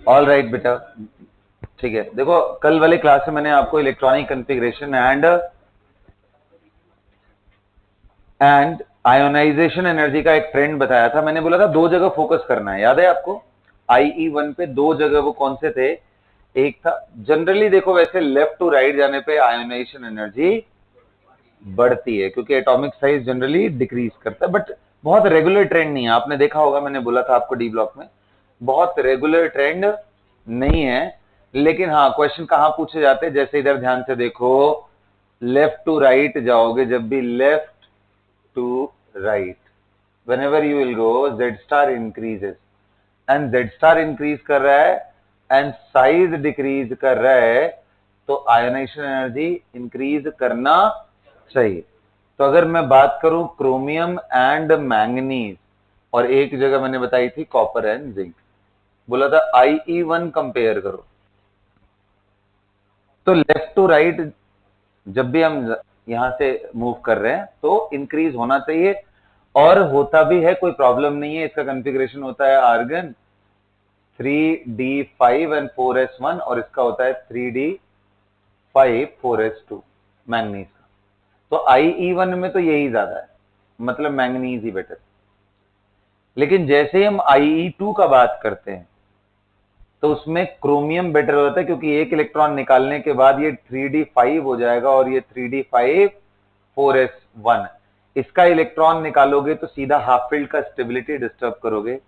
All right बेटा, ठीक है। देखो कल वाले क्लास में मैंने आपको electronic configuration and ionization energy का एक ट्रेंड बताया था। मैंने बोला था दो जगह फोकस करना है, याद है आपको? IE1 पे दो जगह, वो कौन से थे? एक था जनरली, देखो वैसे लेफ्ट टू राइट जाने पे आयोनाइजेशन एनर्जी बढ़ती है क्योंकि एटॉमिक साइज जनरली डिक्रीज करता है, बट बहुत रेगुलर ट्रेंड नहीं है। आपने देखा होगा, मैंने बोला था आपको डी ब्लॉक में, बहुत रेगुलर ट्रेंड नहीं है। लेकिन हाँ, क्वेश्चन कहाँ पूछे जाते हैं, जैसे इधर ध्यान से देखो, लेफ्ट टू राइट जाओगे, जब भी left to right, whenever you will go, Z star increases and Z star increase कर रहा है and size decrease कर रहा है, तो आयोनाइजेशन एनर्जी इंक्रीज करना चाहिए। तो अगर मैं बात करूं क्रोमियम एंड मैंगनीज, और एक जगह मैंने बताई थी कॉपर एंड जिंक, बोला था IE1 कंपेयर करो, तो लेफ्ट टू राइट जब भी हम यहां से मूव कर रहे हैं तो इंक्रीज होना चाहिए, और होता भी है, कोई प्रॉब्लम नहीं है। इसका कॉन्फ़िगरेशन होता है आर्गन 3d5 एंड 4s1, और इसका होता है 3d5 4s2 मैंगनीज का। तो IE1 में तो यही ज्यादा है, मतलब मैंगनीज ही बेटर। लेकिन जैसे ही हम IE2 का बात करते हैं तो उसमें क्रोमियम बेटर होता है, क्योंकि एक इलेक्ट्रॉन निकालने के बाद ये 3d5 हो जाएगा और ये 3d5 4s1। इसका इलेक्ट्रॉन निकालोगे तो सीधा हाफ फील्ड का स्टेबिलिटी डिस्टर्ब करोगे,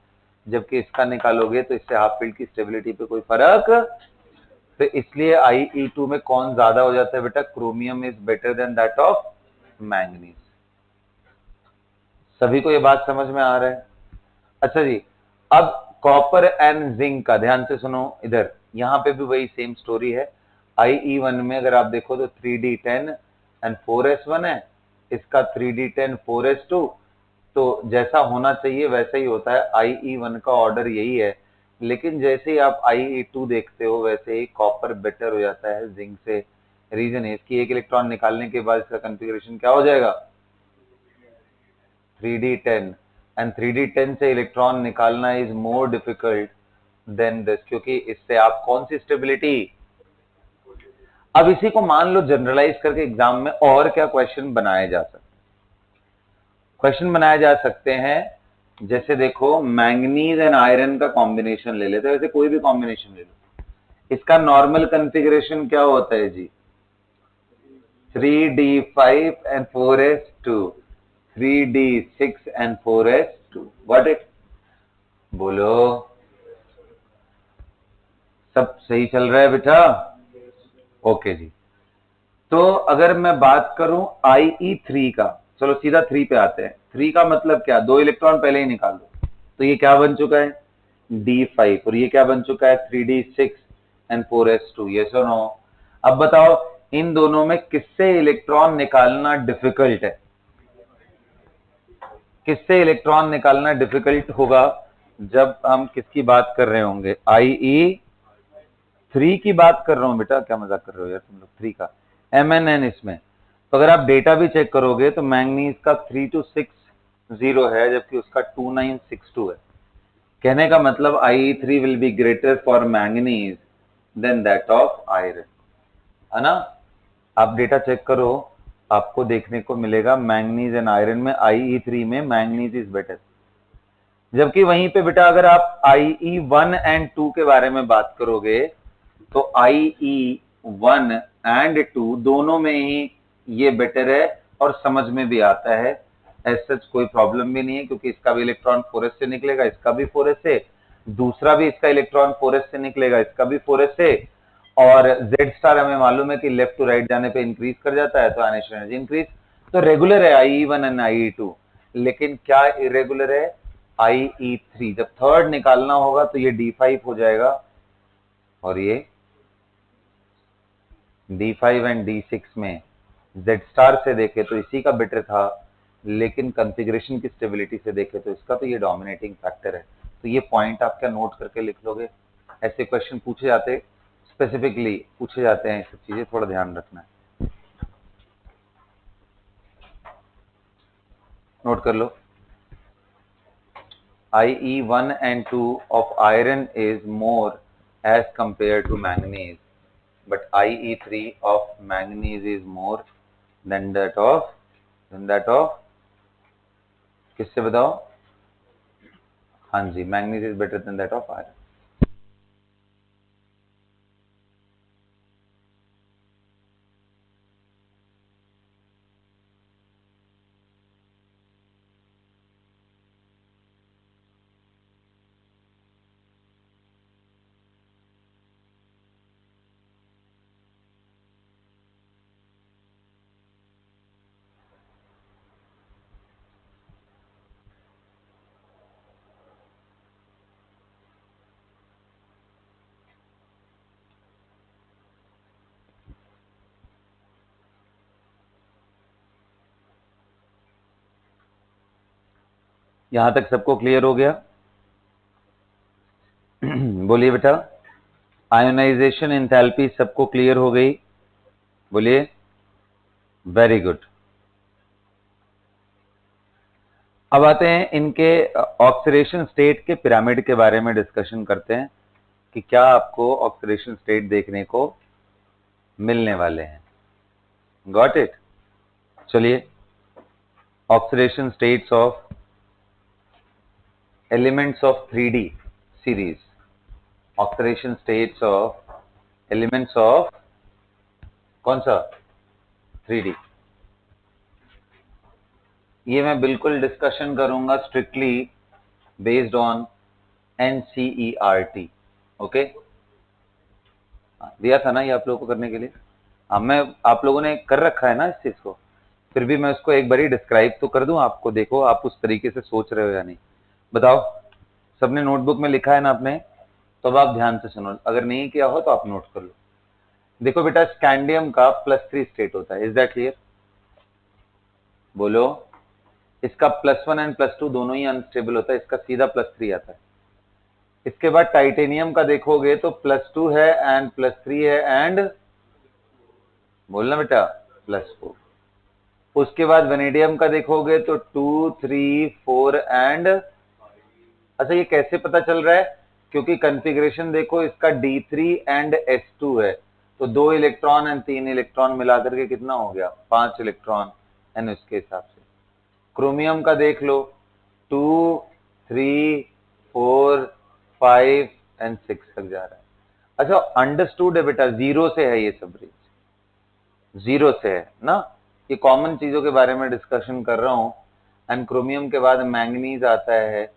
जबकि इसका निकालोगे तो इससे हाफ फील्ड की स्टेबिलिटी पे कोई फर्क। तो इसलिए IE2 में कौन ज्यादा हो जाता है बेटा? Chromium is better than that of manganese. सभी को ये बात समझ में आ रहा है? अच्छा जी, अब कॉपर एंड जिंक का ध्यान से सुनो। इधर यहां पे भी वही सेम स्टोरी है। IE1 में अगर आप देखो तो 3d10 एंड 4s1 है, इसका 3d10 4s2, तो जैसा होना चाहिए वैसा ही होता है। IE1 का ऑर्डर यही है, लेकिन जैसे ही आप IE2 देखते हो वैसे ही कॉपर बेटर हो जाता है जिंक से। रीजन है इसकी, एक इलेक्ट्रॉन निकालने के बाद इसका कॉन्फ़िगरेशन क्या हो जाएगा? 3d10, एंड 3d10 से इलेक्ट्रॉन निकालना is more difficult than this, क्योंकि इससे आप कौन सी स्टेबिलिटी। अब इसी को मान लो जनरलाइज करके एग्जाम में और क्या क्वेश्चन बनाए जा सकते हैं? क्वेश्चन बनाए जा सकते हैं, जैसे देखो मैंगनीज एंड आयरन का कॉम्बिनेशन ले लेते हैं, वैसे कोई भी कॉम्बिनेशन ले लो, इसका नॉर्मल कॉन्फ़िगरेशन क्या होता है जी? 3d5 and 4s2, 3d6 and 4s2, what it? बोलो, सब सही चल रहा है बेटा? ओके जी। तो अगर मैं बात करूं IE3 का, चलो सीधा 3 पे आते हैं। 3 का मतलब क्या? दो इलेक्ट्रॉन पहले ही निकाल दो, तो ये क्या बन चुका है? D5, और ये क्या बन चुका है? 3d6 एंड 4s2, यस और नो? अब बताओ इन दोनों में किससे इलेक्ट्रॉन निकालना डिफिकल्ट है? किससे इलेक्ट्रॉन निकालना डिफिकल्ट होगा जब हम किसकी बात कर रहे होंगे? IE3 की बात कर रहा हूं बेटा, क्या मजाक कर रहे हो यार तुम लोग? 3 का MnN इसमें, तो अगर आप डेटा भी चेक करोगे तो मैंगनीज का 3260 है, जबकि उसका 2962 है। कहने का मतलब IE3 will be greater for manganese than that of iron, है ना? आप डेटा चेक करो, आपको देखने को मिलेगा मैंगनीज एंड आयरन में IE3 में मैंगनीज इज बेटर। जबकि वहीं पे बेटा अगर आप IE1 एंड 2 के बारे में बात करोगे तो IE1 एंड 2 दोनों में ही ये बेटर है, और समझ में भी आता है। ऐसा कोई प्रॉब्लम भी नहीं है, क्योंकि इसका भी इलेक्ट्रॉन 4s से निकलेगा, इसका भी 4s से, दूसरा भी इसका इलेक्ट्रॉन 4s से निकलेगा, इसका भी 4s से, और Z स्टार हमें मालूम है कि लेफ्ट टू राइट जाने पे इंक्रीज कर जाता है, तो आयोनाइजेशन एनर्जी इंक्रीज। तो रेगुलर है IE1 एंड IE2, लेकिन क्या इरेगुलर है? IE3। जब थर्ड निकालना होगा तो ये D5 हो जाएगा, और ये D5 एंड D6 में Z स्टार से देखे तो इसी का बेटर था, लेकिन कॉन्फ़िगरेशन की स्टेबिलिटी से देखे तो इसका, तो ये डोमिनेटिंग फैक्टर है। तो ये पॉइंट आप क्या नोट करके लिख लोगे? ऐसे क्वेश्चन पूछे जाते, स्पेसिफिकली पूछे जाते हैं, सब चीजें थोड़ा ध्यान रखना है, नोट कर लो। IE1 and 2 of iron is more as compared to manganese, but IE3 of manganese is more than that of किससे बताओ? हाँ जी, manganese is better than that of iron. यहां तक सबको क्लियर हो गया? बोलिए बेटा। आयोनाइजेशन एंथैल्पी सबको क्लियर हो गई? बोलिए। Very good. अब आते हैं इनके ऑक्सीडेशन स्टेट के पिरामिड के बारे में डिस्कशन करते हैं कि क्या आपको ऑक्सीडेशन स्टेट देखने को मिलने वाले हैं। Got it? चलिए, oxidation states of elements of 3D series, oxidation states of elements of कौन सा 3D, ये मैं बिल्कुल डिस्कशन करूंगा strictly based on NCERT। Okay, दिया था ना ये आप लोगों को करने के लिए? हाँ, मैं आप लोगों ने कर रखा है ना इस चीज को, फिर भी मैं उसको एक बारी डिस्क्राइब तो कर दूं आपको, देखो आप उस तरीके से सोच रहे हो या नहीं। बताओ, सबने नोटबुक में लिखा है ना आपने? तो अब आप ध्यान से सुनो, अगर नहीं किया हो तो आप नोट कर लो। देखो बेटा, स्कैंडियम का +3 स्टेट होता है, इज दैट क्लियर? बोलो। इसका +1 एंड +2 दोनों ही अनस्टेबल होता है, इसका सीधा +3 आता है। इसके बाद टाइटेनियम का देखोगे तो +2 है एंड +3 है एंड, बोलना बेटा, +4। उसके बाद वेनेडियम का देखोगे तो 2, 3, 4 एंड, अच्छा ये कैसे पता चल रहा है? क्योंकि कॉन्फ़िगरेशन देखो, इसका D3 एंड S2 है, तो 2 इलेक्ट्रॉन एंड 3 इलेक्ट्रॉन मिलाकर के कितना हो गया? 5 इलेक्ट्रॉन एंड उसके हिसाब से। क्रोमियम का देख लो, 2, 3, 4, 5 एंड 6 तक जा रहा है। अच्छा, अंडरस्टूड है बेटा, 0 से है ये सब रेंज, 0 से है ना, ये कॉमन चीजों के बारे में डिस्कशन कर रहा हूं। एंड क्रोमियम के बाद मैंगनीज आता है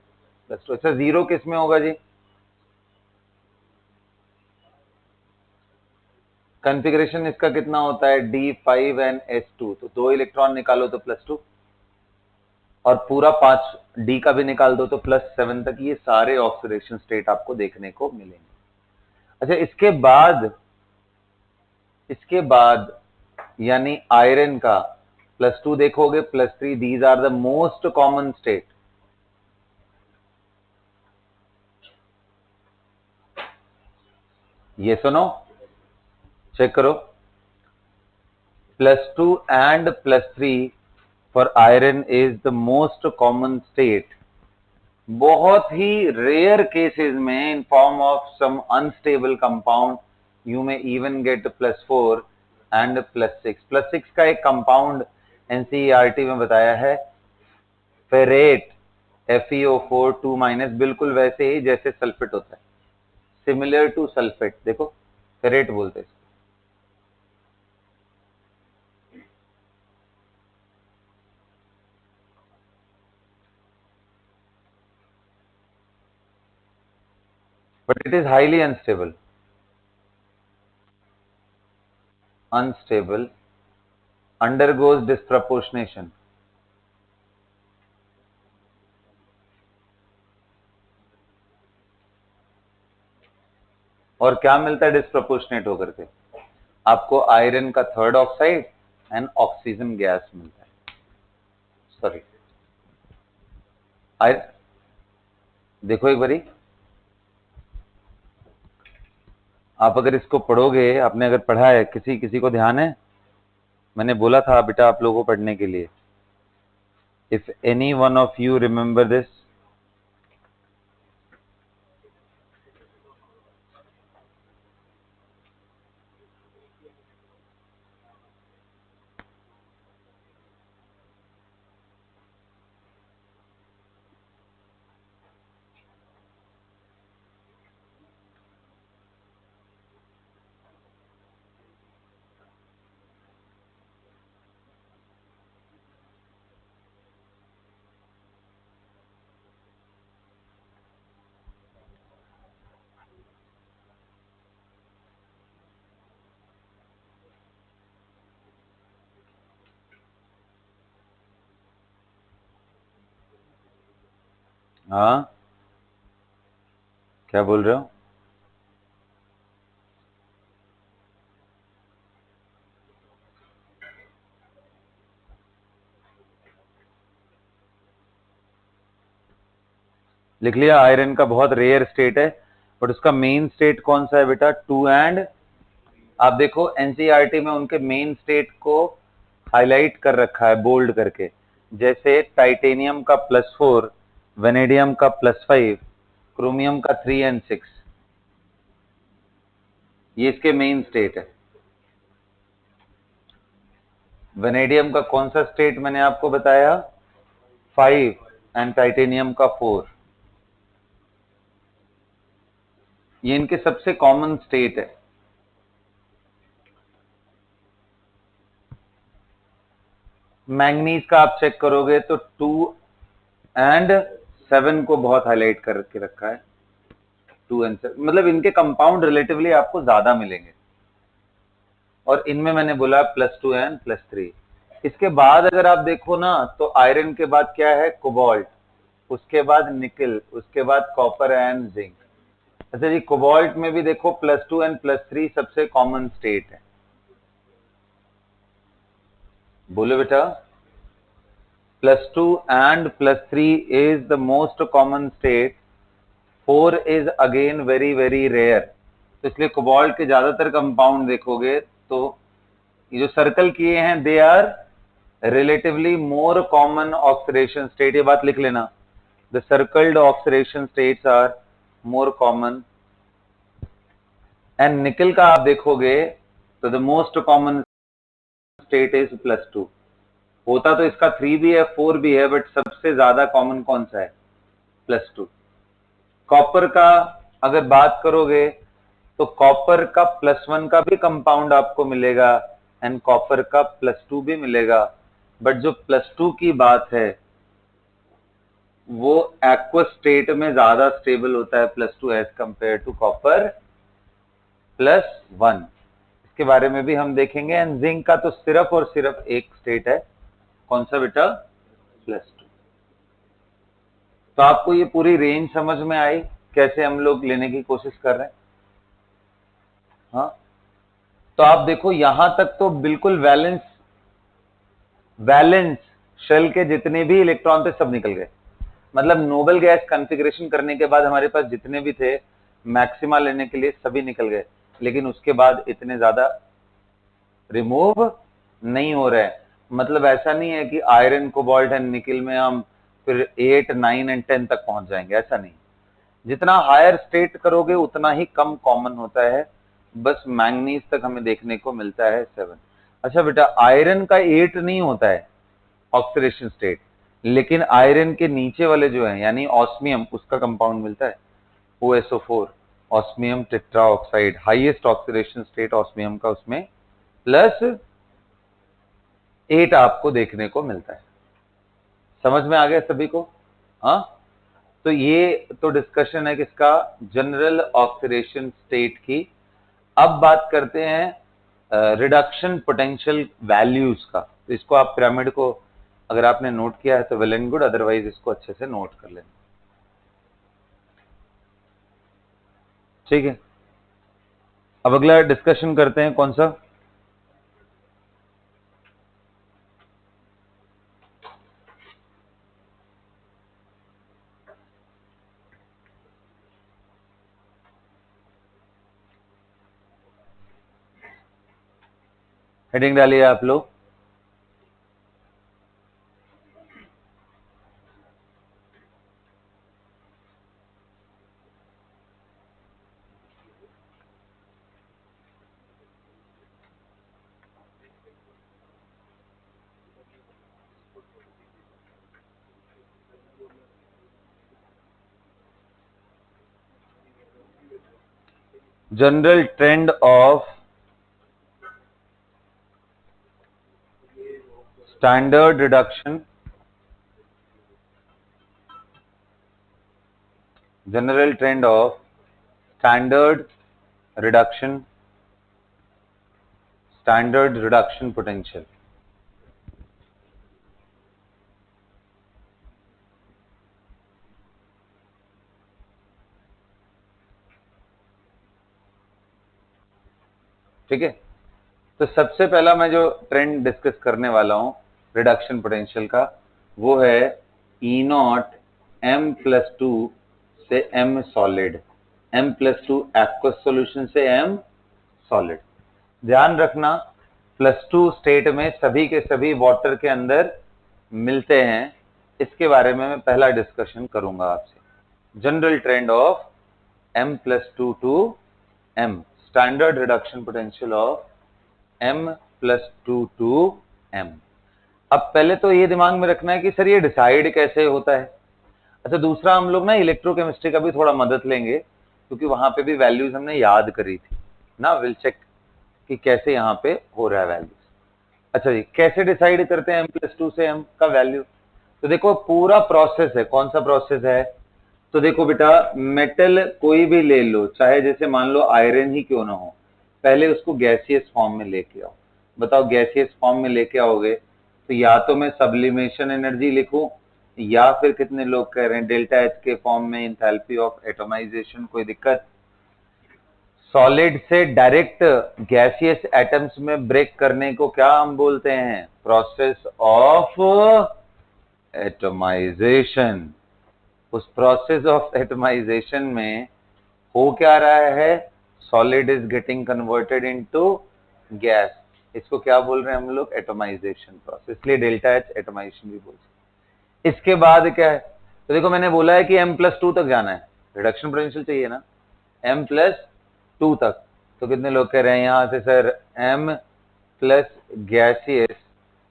+2। अच्छा, 0 किस में होगा जी? कॉन्फ़िगरेशन इसका कितना होता है? D5 एंड S2, तो 2 इलेक्ट्रॉन निकालो तो +2, और पूरा 5 D का भी निकाल दो तो +7 तक, ये सारे ऑक्सीडेशन स्टेट आपको देखने को मिलेंगे। अच्छा, इसके बाद यानी आयरन का +2 देखोगे, +3, these are the most common state. ये सुनो, चेक करो, +2 and +3 for iron is the most common state। बहुत ही रेयर केसेस में in form of some unstable compound you में इवन गेट +4 एंड +6। +6 का एक कंपाउंड एनसीईआरटी में बताया है, फेरेट, FeO4 2-, बिल्कुल वैसे ही जैसे सल्फेट होता है, सिमिलर टू सल्फेट। देखो, फेरेट बोलते हैं, but it is highly unstable, undergoes disproportionation। और क्या मिलता है डिस्प्रोपोर्शनेट होकर के? आपको आयरन का 3rd oxide and oxygen gas मिलता है। सॉरी, देखो एक बारी, आप अगर इसको पढ़ोगे, आपने अगर पढ़ा है, किसी किसी को ध्यान है? मैंने बोला था बेटा आप लोगों को पढ़ने के लिए। If any one of you remember this, हाँ, क्या बोल रहे हो? लिख लिया, आयरन का बहुत रेयर स्टेट है, बट उसका मेन स्टेट कौन सा है बेटा? 2 एंड। आप देखो एनसीईआरटी में उनके मेन स्टेट को हाईलाइट कर रखा है बोल्ड करके, जैसे टाइटेनियम का +4, वेनेडियम का +5, क्रोमियम का 3 और 6, ये इसके मेन स्टेट है। वेनेडियम का कौन सा स्टेट मैंने आपको बताया? 5 एंड टाइटेनियम का 4। ये इनके सबसे कॉमन स्टेट है। मैंगनीज का आप चेक करोगे तो 2 और 7 को बहुत हाईलाइट करके रखा है। 2 और 7 मतलब इनके कंपाउंड रिलेटिवली आपको ज्यादा मिलेंगे, और इनमें मैंने बोला +2 एंड +3। इसके बाद अगर आप देखो ना, तो आयरन के बाद क्या है? कोबाल्ट, उसके बाद निकल, उसके बाद कॉपर एंड जिंक। अच्छा जी, कोबाल्ट में भी देखो +2 एंड +3 सबसे कॉमन स्टेट है। बोलो बेटा, +2 and +3 is the most common state, 4 is again very very rare। तो इसलिए कोबाल्ट के ज्यादातर कंपाउंड देखोगे तो ये जो सर्कल किए हैं, they are relatively more common oxidation state. ये बात लिख लेना, the circled oxidation states are more common. And nickel का आप देखोगे तो the most common state is +2। होता तो इसका 3 भी है 4 भी है, बट सबसे ज्यादा कॉमन कौन सा है? +2। कॉपर का अगर बात करोगे तो कॉपर का +1 का भी कंपाउंड आपको मिलेगा एंड कॉपर का +2 भी मिलेगा, बट जो +2 की बात है वो एक्वस स्टेट में ज्यादा स्टेबल होता है +2 एज कंपेयर टू कॉपर +1। इसके बारे में भी हम देखेंगे। एंड जिंक का तो सिर्फ और सिर्फ एक स्टेट है, कौन सा बेटा? +2। तो आपको ये पूरी रेंज समझ में आई कैसे हम लोग लेने की कोशिश कर रहे हैं? हाँ, तो आप देखो यहां तक तो बिल्कुल वैलेंस वैलेंस शेल के जितने भी इलेक्ट्रॉन थे सब निकल गए। मतलब नोबल गैस कॉन्फ़िगरेशन करने के बाद हमारे पास जितने भी थे मैक्सिमा लेने के लिए सभी निकल गए, लेकिन उसके बाद इतने ज्यादा रिमूव नहीं हो रहे हैं। मतलब ऐसा नहीं है कि आयरन कोबाल्ट एंड निकल में हम फिर 8 9 एंड 10 तक पहुंच जाएंगे, ऐसा नहीं। जितना हायर स्टेट करोगे उतना ही कम कॉमन होता है। बस मैंगनीज तक हमें देखने को मिलता है 7। अच्छा बेटा, आयरन का 8 नहीं होता है ऑक्सीडेशन स्टेट, लेकिन आयरन के नीचे वाले जो है यानी ऑस्मियम, उसका कंपाउंड मिलता है OSO4, osmium tetroxide. Highest oxidation state osmium का उसमें +8 आपको देखने को मिलता है। समझ में आ गया सभी को? हाँ, तो ये तो डिस्कशन है किसका? जनरल ऑक्सीडेशन स्टेट की। अब बात करते हैं रिडक्शन पोटेंशियल वैल्यूज का। तो इसको आप पिरामिड को अगर आपने नोट किया है तो वेल एंड गुड, अदरवाइज इसको अच्छे से नोट कर लेना। ठीक है, अब अगला डिस्कशन करते हैं कौन सा? हेडिंग डालिए आप लोग। General trend of standard reduction, general trend of standard reduction, standard reduction potential. ठीक है। तो सबसे पहला मैं जो ट्रेंड डिस्कस करने वाला हूं रिडक्शन पोटेंशियल का, वो है E naught M plus two से M solid, M plus two aqueous solution से एम सॉलिड। ध्यान रखना +2 स्टेट में सभी के सभी वाटर के अंदर मिलते हैं, इसके बारे में मैं पहला डिस्कशन करूंगा आपसे। General trend of m+2 to m, standard reduction potential of m+2 to m। अब पहले तो ये दिमाग में रखना है कि सर ये डिसाइड कैसे होता है। अच्छा, दूसरा हम लोग ना इलेक्ट्रोकेमिस्ट्री का भी थोड़ा मदद लेंगे, क्योंकि वहां पे भी वैल्यूज हमने याद करी थी ना। विल चेक कि कैसे यहाँ पे हो रहा है वैल्यूज। अच्छा जी, कैसे डिसाइड करते हैं m+2 से m का वैल्यू? तो देखो पूरा प्रोसेस है। कौन सा प्रोसेस है? तो देखो बेटा, मेटल कोई भी ले लो, चाहे जैसे मान लो आयरन ही क्यों ना हो, पहले उसको गैसियस फॉर्म में लेके आओ। बताओ गैसियस फॉर्म में लेके आओगे तो या तो मैं सब्लिमेशन एनर्जी लिखूं, या फिर कितने लोग कह रहे हैं डेल्टा एच के फॉर्म में इंथैल्पी ऑफ एटमाइजेशन। कोई दिक्कत? सॉलिड से डायरेक्ट गैसियस एटम्स में ब्रेक करने को क्या हम बोलते हैं? Process of atomization. उस प्रोसेस ऑफ एटमाइजेशन में हो क्या रहा है? Solid is getting converted into gas. इसको क्या बोल रहे हैं हम लोग? एटमाइजेशन प्रोसेस, इसलिए डेल्टा एच एटमाइजेशन भी बोलते हैं। इसके बाद क्या है? तो देखो मैंने बोला है कि m+2 तक जाना है, रिडक्शन पोटेंशियल चाहिए ना, m+2 तक। तो कितने लोग कह रहे हैं यहां से sir m plus gaseous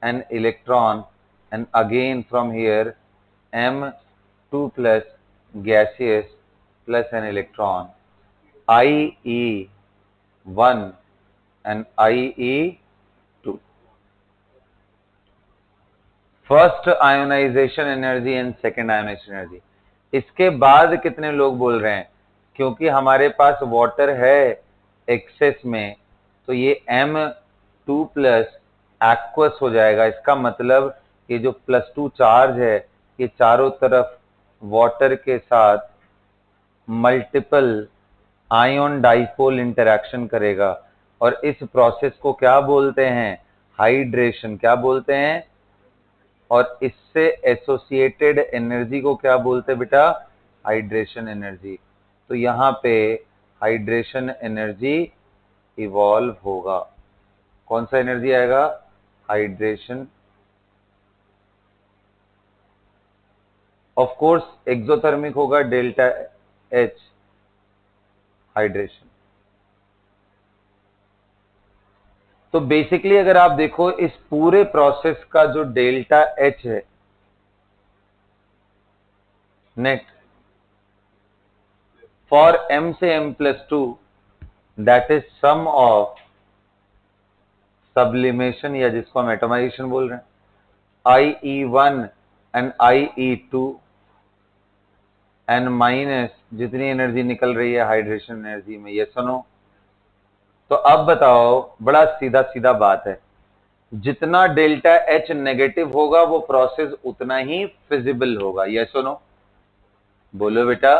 and electron, and again from here m2 plus gaseous plus an electron, IE1 and IE2, first ionization energy and second ionization energy. इसके बाद कितने लोग बोल रहे हैं, क्योंकि हमारे पास वाटर है एक्सेस में, तो ये m2 प्लस एक्वस हो जाएगा। इसका मतलब ये जो +2 चार्ज है, ये चारों तरफ वाटर के साथ मल्टीपल आयन डाइपोल इंटरेक्शन करेगा, और इस प्रोसेस को क्या बोलते हैं? हाइड्रेशन। क्या बोलते हैं? और इससे एसोसिएटेड एनर्जी को क्या बोलते हैं बेटा? Hydration energy. तो यहाँ पे हाइड्रेशन एनर्जी इवॉल्व होगा। कौन सा एनर्जी आएगा? हाइड्रेशन। ऑफ कोर्स एक्सोथर्मिक होगा, डेल्टा एच हाइड्रेशन। तो बेसिकली अगर आप देखो इस पूरे प्रोसेस का जो डेल्टा एच है नेट फॉर m से m+2, that is sum of sublimation, या जिसको हम एटमाइजेशन बोल रहे हैं, IE1 and IE2 and minus जितनी एनर्जी निकल रही है हाइड्रेशन एनर्जी में। यस और नो? तो अब बताओ, बड़ा सीधा सीधा बात है, जितना डेल्टा एच नेगेटिव होगा वो प्रोसेस उतना ही फिजिबल होगा। यस और नो? बोलो बेटा।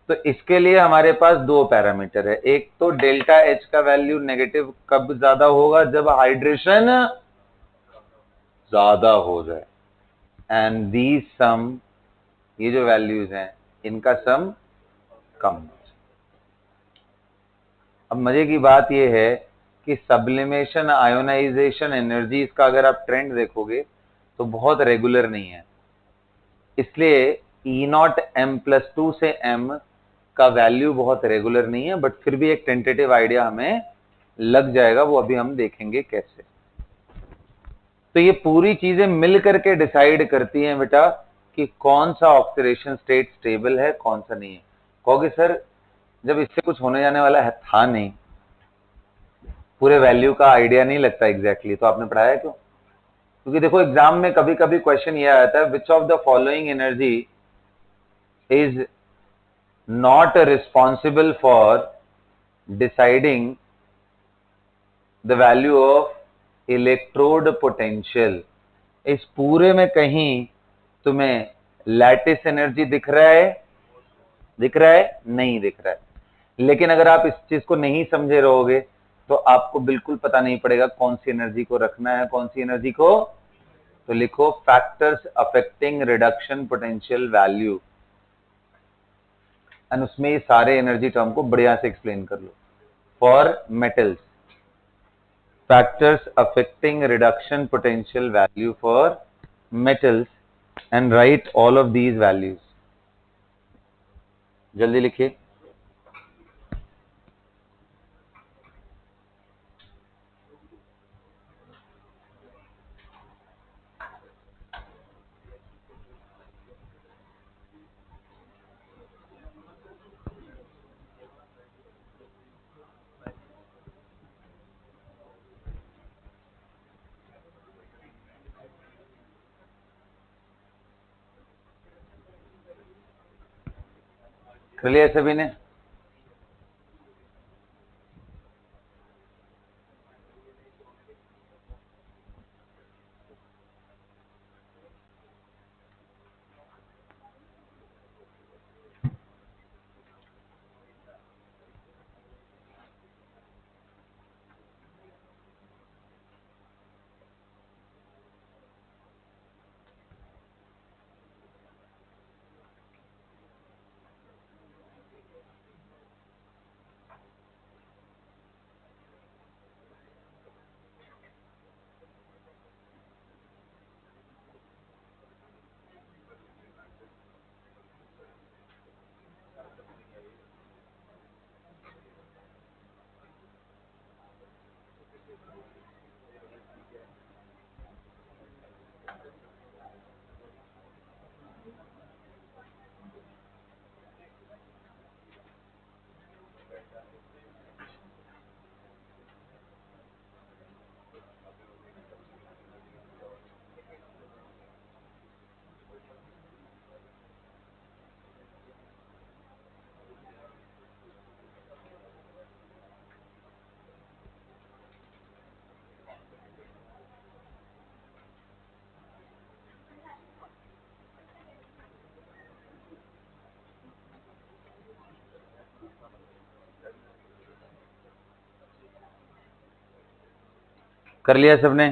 तो इसके लिए हमारे पास दो पैरामीटर है। एक तो डेल्टा एच का वैल्यू नेगेटिव कब ज्यादा होगा? जब हाइड्रेशन ज्यादा हो जाए, एंड दीज सम, ये जो वैल्यूज हैं इनका सम कम हो जाए। अब मजे की बात यह है कि सब्लिमेशन आयोनाइजेशन एनर्जीज का अगर आप ट्रेंड देखोगे तो बहुत रेगुलर नहीं है, इसलिए E0 m+2 से m का वैल्यू बहुत रेगुलर नहीं है, बट फिर भी एक टेंटेटिव आइडिया हमें लग जाएगा, वो अभी हम देखेंगे कैसे। तो ये पूरी चीजें मिल करके डिसाइड करती हैं बेटा कि कौन सा ऑक्सीडेशन स्टेट स्टेबल है, कौन सा नहीं है। कहोगे सर जब इससे कुछ होने जाने वाला है था नहीं, पूरे वैल्यू का आइडिया नहीं लगता एग्जैक्टली, तो आपने पढ़ाया क्यों? क्योंकि देखो एग्जाम में कभी कभी क्वेश्चन ये आता है, which of the following energy is not responsible for deciding the value of electrode potential। इस पूरे में कहीं तुम्हें लैटिस एनर्जी दिख रहा है? दिख रहा है? नहीं दिख रहा है। लेकिन अगर आप इस चीज को नहीं समझे रहोगे तो आपको बिल्कुल पता नहीं पड़ेगा कौन सी एनर्जी को रखना है, कौन सी एनर्जी को। तो लिखो factors affecting reduction potential value, and उसमें ये सारे एनर्जी टर्म को बढ़िया से एक्सप्लेन कर लो। For metals, factors affecting reduction potential value for metals, and write all of these values। जल्दी लिखिए। कर लिया सभी ने? कर लिया सबने?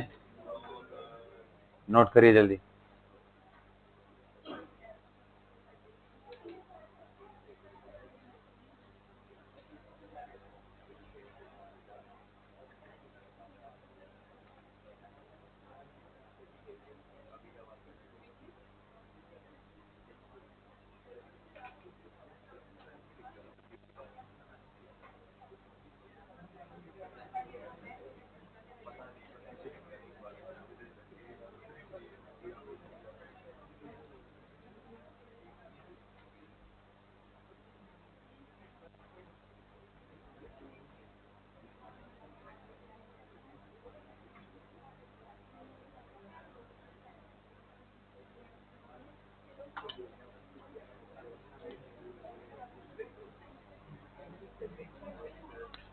नोट करिए जल्दी।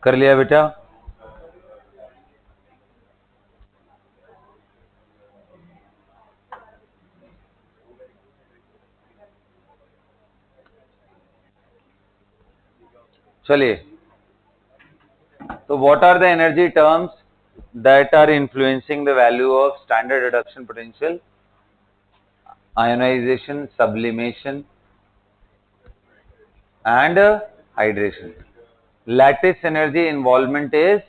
कर लिया बेटा? चलिए, तो what are the energy terms that are influencing the value of standard reduction potential? Ionization, sublimation and hydration. Lattice energy involvement is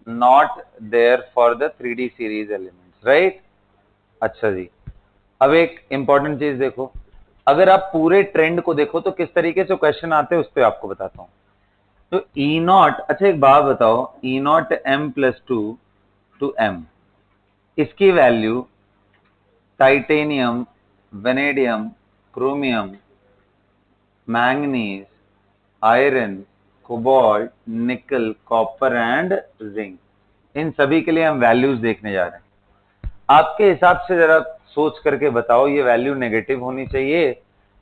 not there for the 3D series elements, right? अच्छा जी, अब एक इंपॉर्टेंट चीज देखो, अगर आप पूरे trend को देखो तो किस तरीके से क्वेश्चन आते हैं उस पर आपको बताता हूं। तो ई नॉट, अच्छा एक बात बताओ, E naught M plus two to M, इसकी value titanium, vanadium, chromium, manganese, iron, cobalt, nickel, copper and zinc, इन सभी के लिए हम वैल्यूज देखने जा रहे हैं। आपके हिसाब से जरा सोच करके बताओ, ये वैल्यू नेगेटिव होनी चाहिए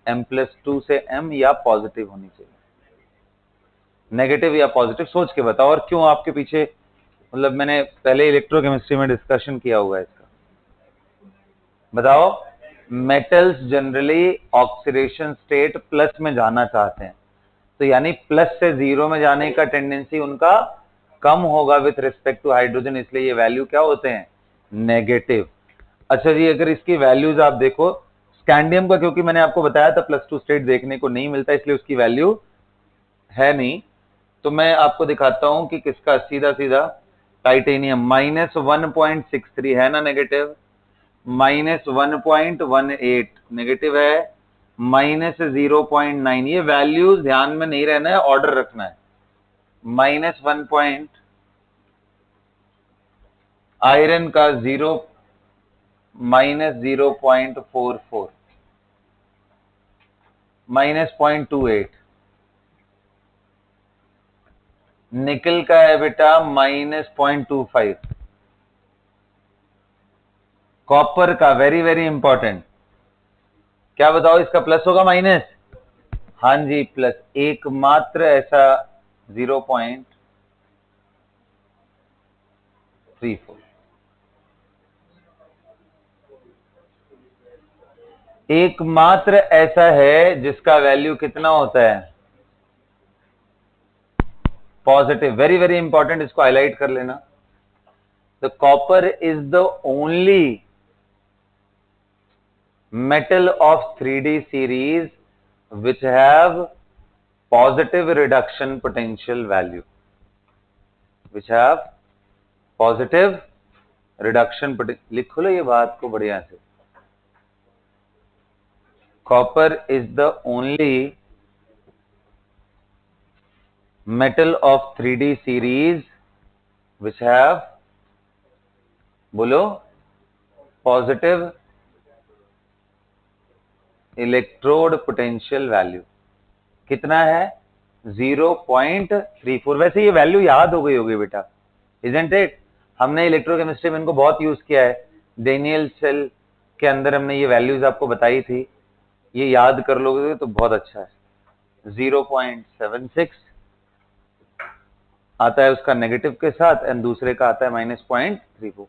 m प्लस टू से m, या पॉजिटिव होनी चाहिए? नेगेटिव या पॉजिटिव सोच के बताओ, और क्यों आपके पीछे, मतलब मैंने पहले इलेक्ट्रोकेमिस्ट्री में डिस्कशन किया हुआ है इसका, बताओ। Metals generally oxidation state plus में जाना चाहते हैं, तो यानी प्लस से जीरो में जाने का टेंडेंसी उनका कम होगा विथ रिस्पेक्ट टू हाइड्रोजन, इसलिए ये वैल्यू क्या होते हैं, नेगेटिव। अच्छा जी, अगर इसकी वैल्यूज आप देखो, स्कैंडियम का क्योंकि मैंने आपको बताया था +2 स्टेट देखने को नहीं मिलता, इसलिए उसकी वैल्यू है नहीं, तो मैं आपको दिखाता हूं कि किसका, सीधा सीधा टाइटेनियम -1.63 है ना नेगेटिव, -1.18 नेगेटिव है, -0.9, ये वैल्यूज ध्यान में नहीं रहना है, ऑर्डर रखना है। -1 आयरन का -0.44, -0.28 निकल का है बेटा, -0.25 कॉपर का, वेरी वेरी इंपॉर्टेंट, क्या बताओ इसका प्लस होगा माइनस, हाँ जी प्लस, एकमात्र ऐसा 0.34, एकमात्र ऐसा है जिसका वैल्यू कितना होता है, पॉजिटिव, वेरी वेरी इंपॉर्टेंट, इसको हाईलाइट कर लेना। The copper is the only metal of 3D series which have positive reduction potential value, which have positive reduction potential, लिखो लो ये बात को बढ़िया से, copper is the only metal of 3D series which have, बोलो, positive electrode potential value कितना है, 0.34। वैसे ये वैल्यू याद हो गई होगी बेटा, इजंट इट, हमने इलेक्ट्रोकेमिस्ट्री में इनको बहुत यूज किया है, डेनियल सेल के अंदर हमने ये वैल्यूज आपको बताई थी, ये याद कर लोगे तो बहुत अच्छा है। 0.76 आता है उसका नेगेटिव के साथ, एंड दूसरे का आता है -0.34।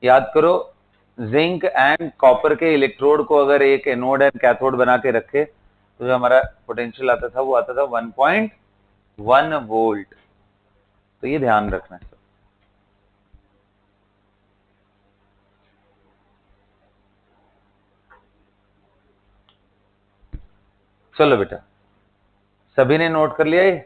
याद करो, जिंक एंड कॉपर के इलेक्ट्रोड को अगर एक एनोड एंड कैथोड बना के रखे तो जो हमारा पोटेंशियल आता था वो आता था 1.1 वोल्ट, तो ये ध्यान रखना है। चलो बेटा, सभी ने नोट कर लिया ये,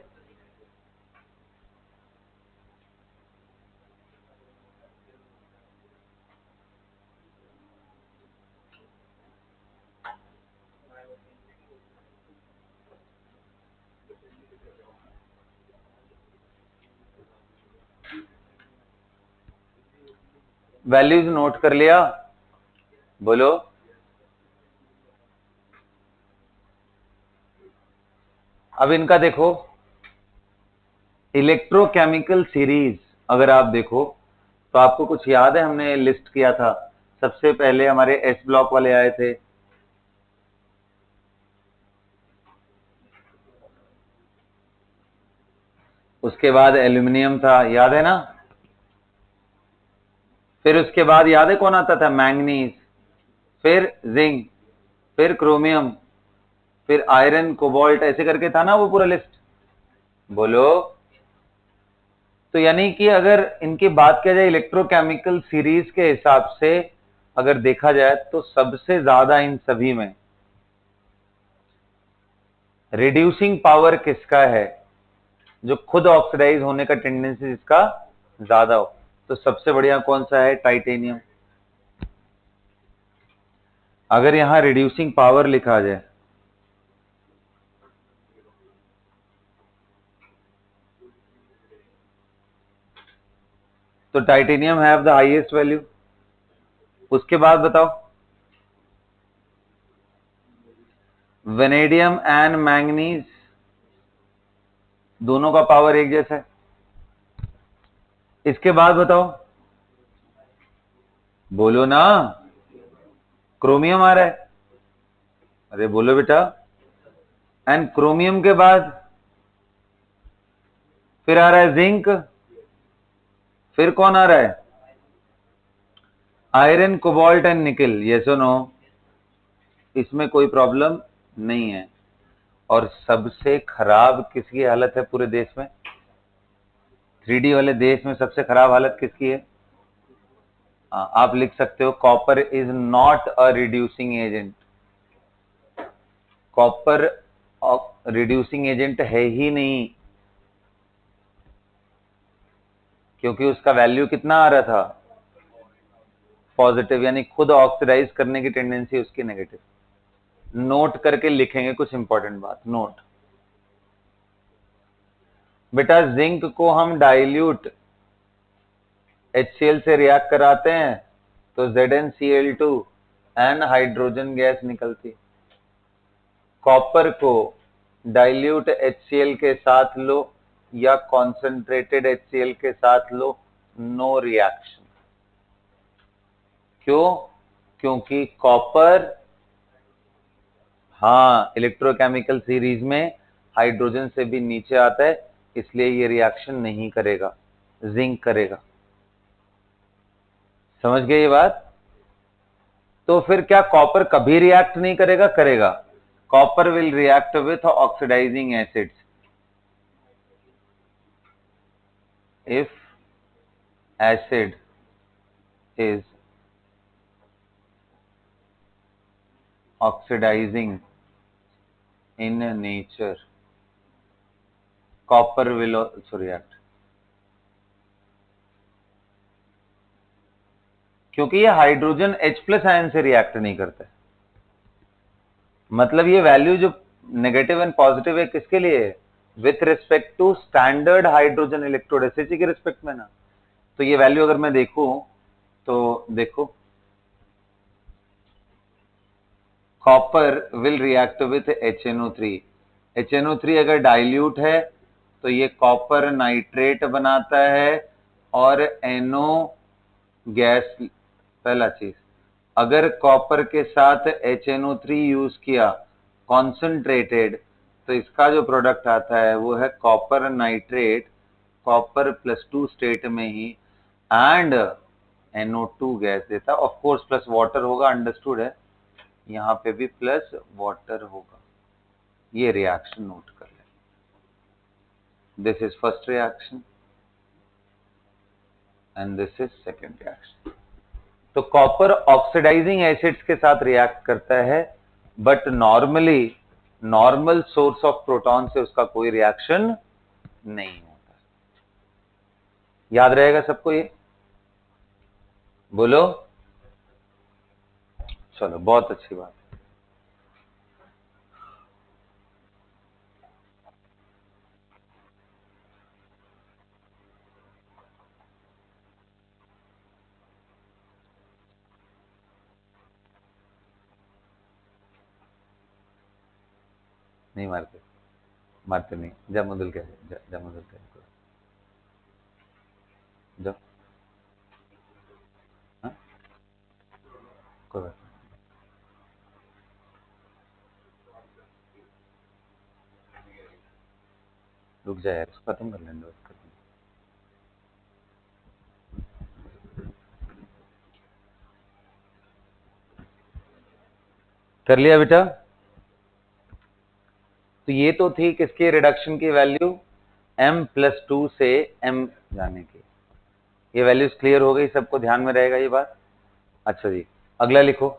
वैल्यूज नोट कर लिया, बोलो। अब इनका देखो, इलेक्ट्रोकेमिकल सीरीज अगर आप देखो तो आपको कुछ याद है, हमने लिस्ट किया था, सबसे पहले हमारे एस ब्लॉक वाले आए थे, उसके बाद एल्यूमिनियम था, याद है ना, फिर उसके बाद याद है कौन आता था, मैंगनीज, फिर जिंक, फिर क्रोमियम, फिर आयरन, कोबाल्ट, ऐसे करके था ना वो पूरा लिस्ट, बोलो। तो यानी कि अगर इनकी बात किया जाए इलेक्ट्रोकेमिकल सीरीज के हिसाब से अगर देखा जाए तो सबसे ज्यादा इन सभी में रिड्यूसिंग पावर किसका है, जो खुद ऑक्सीडाइज होने का टेंडेंसी जिसका ज्यादा हो, तो सबसे बढ़िया कौन सा है, टाइटेनियम। अगर यहां रिड्यूसिंग पावर लिखा जाए तो titanium have the highest value. उसके बाद बताओ, वेनेडियम एंड मैंगनीज दोनों का पावर एक जैसा है। इसके बाद बताओ, बोलो ना, क्रोमियम आ रहा है, अरे बोलो बेटा, एंड क्रोमियम के बाद फिर आ रहा है जिंक, फिर कौन आ रहा है, आयरन, कोबाल्ट एंड निकल, यस और नो, इसमें कोई प्रॉब्लम नहीं है। और सबसे खराब किसकी हालत है पूरे देश में, 3D वाले देश में सबसे खराब हालत किसकी है? आप लिख सकते हो copper is not a reducing agent. Copper reducing agent है ही नहीं, क्योंकि उसका वैल्यू कितना आ रहा था? पॉजिटिव, यानी खुद ऑक्सीडाइज करने की टेंडेंसी उसकी नेगेटिव। नोट करके लिखेंगे कुछ इंपॉर्टेंट बात, नोट। बेटा जिंक को हम डाइल्यूट HCl से रिएक्ट कराते हैं तो ZnCl2 एन हाइड्रोजन गैस निकलती। कॉपर को डाइल्यूट HCl के साथ लो या कॉन्सेंट्रेटेड HCl के साथ लो, नो रिएक्शन। क्यों? क्योंकि कॉपर, हाँ, इलेक्ट्रोकेमिकल सीरीज में हाइड्रोजन से भी नीचे आता है, इसलिए ये रिएक्शन नहीं करेगा, जिंक करेगा। समझ गए ये बात? तो फिर क्या कॉपर कभी रिएक्ट नहीं करेगा? करेगा। Copper will react with oxidizing acids if acid is oxidizing in nature, copper will also react। क्योंकि ये हाइड्रोजन H+ आयन से रिएक्ट नहीं करता है। मतलब ये वैल्यू जो नेगेटिव एंड पॉजिटिव है किसके लिए है? With respect to standard hydrogen electrode, SH के रिस्पेक्ट में ना। तो ये वैल्यू अगर मैं देखूं तो देखो, copper will react with HNO3। HNO3 अगर डाइल्यूट है तो ये कॉपर नाइट्रेट बनाता है और NO गैस। पहला चीज, अगर कॉपर के साथ HNO3 यूज किया कॉन्सेंट्रेटेड, तो इसका जो प्रोडक्ट आता है वो है कॉपर नाइट्रेट, कॉपर +2 स्टेट में ही, एंड NO2 गैस देता है। ऑफ कोर्स प्लस वाटर होगा, अंडरस्टूड है, यहाँ पे भी प्लस वाटर होगा। ये रिएक्शन नोट कर ले। This is first reaction and this is second reaction. तो कॉपर ऑक्सीडाइजिंग एसिड्स के साथ रिएक्ट करता है, but normally normal source of proton से उसका कोई रिएक्शन नहीं होता। याद रहेगा सबको ये? बोलो। चलो, बहुत अच्छी बात। नहीं मारते, मारते नहीं। जा मुदल के जा मुदल के जाओ। हाँ? कोई बात नहीं। रुक जा यार, इसको खत्म कर लेंगे उसका। कर लिया बेटा? तो ये तो थी किसकी रिडक्शन की वैल्यू? M+2 से M जाने की। ये वैल्यूज क्लियर हो गई, सबको ध्यान में रहेगा ये बात? अच्छा जी, अगला लिखो।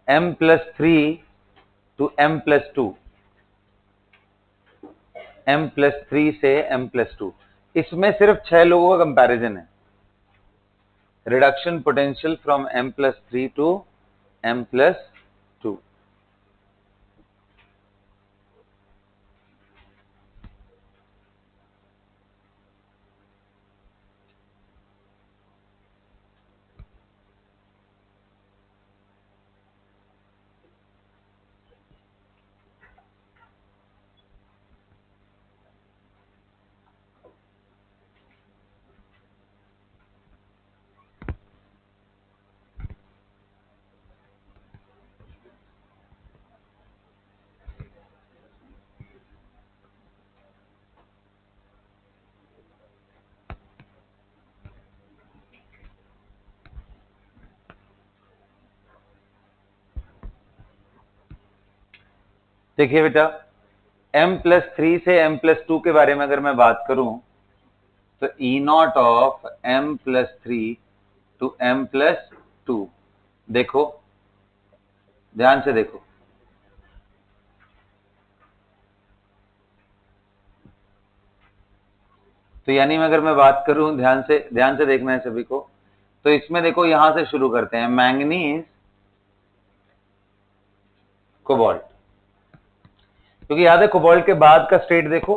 M+3 टू M+2, M+3 से M+2, इसमें सिर्फ 6 लोगों का कंपैरिजन है। Reduction potential from M+3 to M+2। देखिए बेटा, m+3 से m+2 के बारे में अगर मैं बात करूं तो E0 of m+3 to m+2, देखो ध्यान से देखो, तो यानी अगर मैं बात करूं, ध्यान से देखना है सभी को, तो इसमें देखो यहां से शुरू करते हैं, मैंगनीज कोबाल्ट, क्योंकि याद है कोबाल्ट के बाद का स्टेट देखो,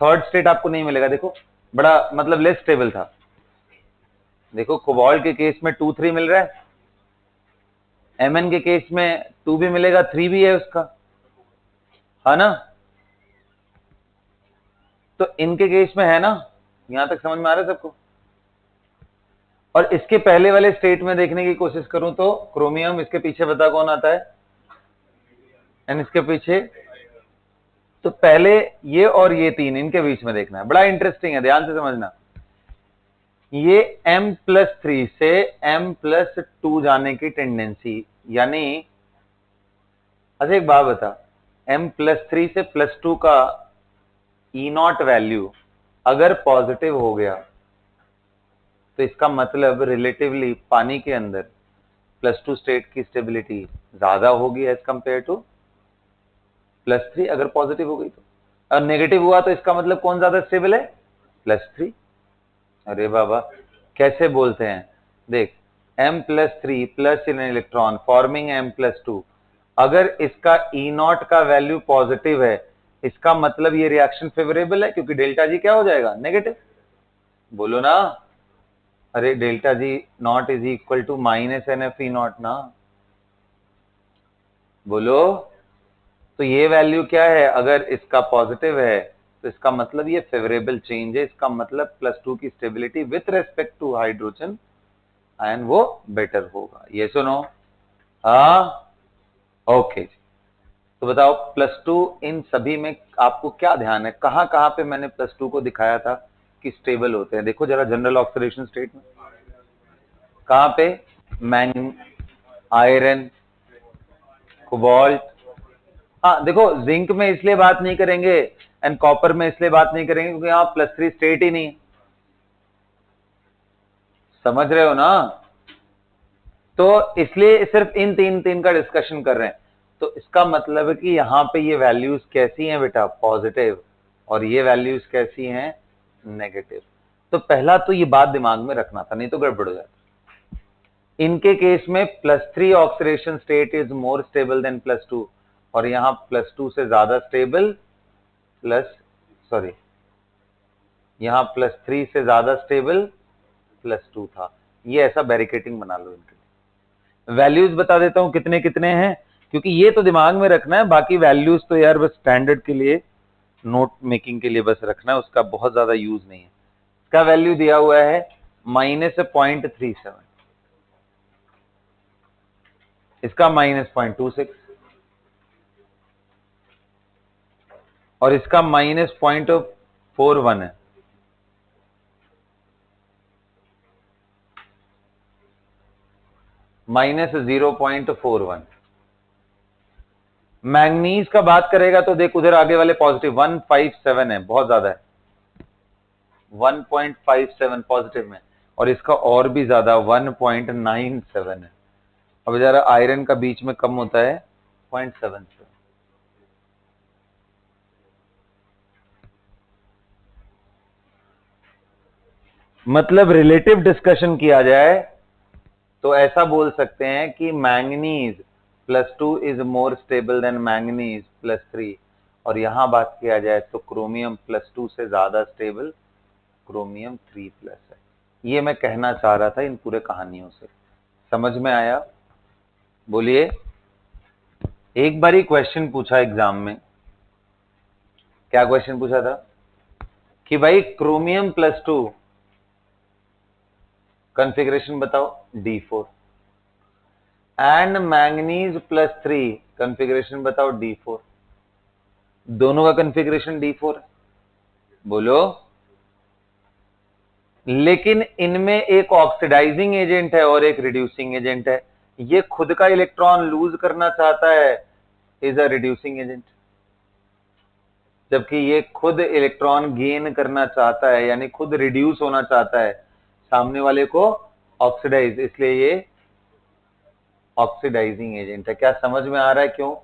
थर्ड स्टेट आपको नहीं मिलेगा, देखो बड़ा मतलब लेस स्टेबल था। देखो कोबाल्ट के केस में 2 3 मिल रहा है, Mn के केस में 2 भी मिलेगा, 3 भी है उसका, है ना? तो इनके केस में है ना, यहां तक समझ में आ रहा है सबको? और इसके पहले वाले स्टेट में देखने की कोशिश करूं तो क्रोमियम, इसके पीछे बता कौन आता है, एंड इसके पीछे, तो पहले ये और ये 3 इनके बीच में देखना है, बड़ा इंटरेस्टिंग है, ध्यान से समझना। ये m+3 से m+2 जाने की टेंडेंसी, यानी अच्छा एक बात बता, m+3 से +2 का E0 वैल्यू अगर पॉजिटिव हो गया तो इसका मतलब रिलेटिवली पानी के अंदर +2 स्टेट की स्टेबिलिटी ज्यादा होगी एज कंपेयर टू +3, अगर पॉजिटिव हो गई तो। और नेगेटिव हुआ तो इसका मतलब कौन ज्यादा स्टेबल है, +3। अरे बाबा कैसे बोलते हैं, देख m+3 प्लस इन इलेक्ट्रॉन फॉर्मिंग m+2, अगर इसका E0 का वैल्यू पॉजिटिव है, इसका मतलब ये रिएक्शन फेवरेबल है, क्योंकि डेल्टा जी क्या हो जाएगा, नेगेटिव। बोलो ना, अरे delta G naught is equal to -NF E0 ना, बोलो। तो ये वैल्यू क्या है, अगर इसका पॉजिटिव है तो इसका मतलब ये फेवरेबल चेंज है, इसका मतलब +2 की stability with respect to hydrogen ion वो बेटर होगा, ये सुनो। हाँ ओके, तो बताओ +2 इन सभी में आपको क्या ध्यान है, कहां कहां पे मैंने +2 को दिखाया था कि स्टेबल होते हैं, देखो जरा जनरल ऑक्सीडेशन स्टेट में कहां पे, मैंग, आयरन, कोबाल्ट, हाँ देखो जिंक में इसलिए बात नहीं करेंगे एंड कॉपर में इसलिए बात नहीं करेंगे क्योंकि यहाँ +3 स्टेट ही नहीं, समझ रहे हो ना? तो इसलिए सिर्फ इन तीन का डिस्कशन कर रहे हैं। तो इसका मतलब है कि यहाँ पे ये वैल्यूज कैसी हैं बेटा, पॉजिटिव, और ये वैल्यूज कैसी हैं, नेगेटिव। तो पहला तो ये बात दिमाग में रखना था, नहीं तो गड़बड़ हो जाता। इनके केस में +3 oxidation state is more stable then +2, और यहाँ +2 से ज्यादा स्टेबल, यहाँ +3 से ज्यादा स्टेबल +2 था। ये ऐसा बैरिकेटिंग बना लो, इनके वैल्यूज बता देता हूं कितने कितने हैं, क्योंकि ये तो दिमाग में रखना है, बाकी वैल्यूज तो यार बस स्टैंडर्ड के लिए, नोट मेकिंग के लिए बस रखना है, उसका बहुत ज्यादा यूज नहीं है। इसका वैल्यू दिया हुआ है -0.37, इसका -0.26, और इसका -0.41 है, -0.41। मैंगनीज का बात करेगा तो देख उधर आगे वाले पॉजिटिव 157 है, बहुत ज्यादा है, 1.57 पॉजिटिव में, और इसका और भी ज्यादा 1.97 है। अब जरा आयरन का बीच में कम होता है 0.77। मतलब रिलेटिव डिस्कशन किया जाए तो ऐसा बोल सकते हैं कि manganese +2 is more stable then manganese +3, और यहां बात किया जाए तो क्रोमियम +2 से ज्यादा स्टेबल क्रोमियम 3+ है। ये मैं कहना चाह रहा था इन पूरे कहानियों से, समझ में आया? बोलिए। एक बार ही क्वेश्चन पूछा एग्जाम में, क्या क्वेश्चन पूछा था कि भाई क्रोमियम +2 कॉन्फ़िगरेशन बताओ, D4, एंड मैंगनीज +3 कॉन्फ़िगरेशन बताओ, D4, दोनों का कॉन्फ़िगरेशन D4 है, बोलो। लेकिन इनमें एक ऑक्सीडाइजिंग एजेंट है और एक रिड्यूसिंग एजेंट है, ये खुद का इलेक्ट्रॉन लूज करना चाहता है, इज अ रिड्यूसिंग एजेंट। जबकि ये खुद इलेक्ट्रॉन गेन करना चाहता है, यानी खुद रिड्यूस होना चाहता है, सामने वाले को ऑक्सीडाइज, इसलिए ये ऑक्सीडाइजिंग एजेंट है। क्या समझ में आ रहा है क्यों?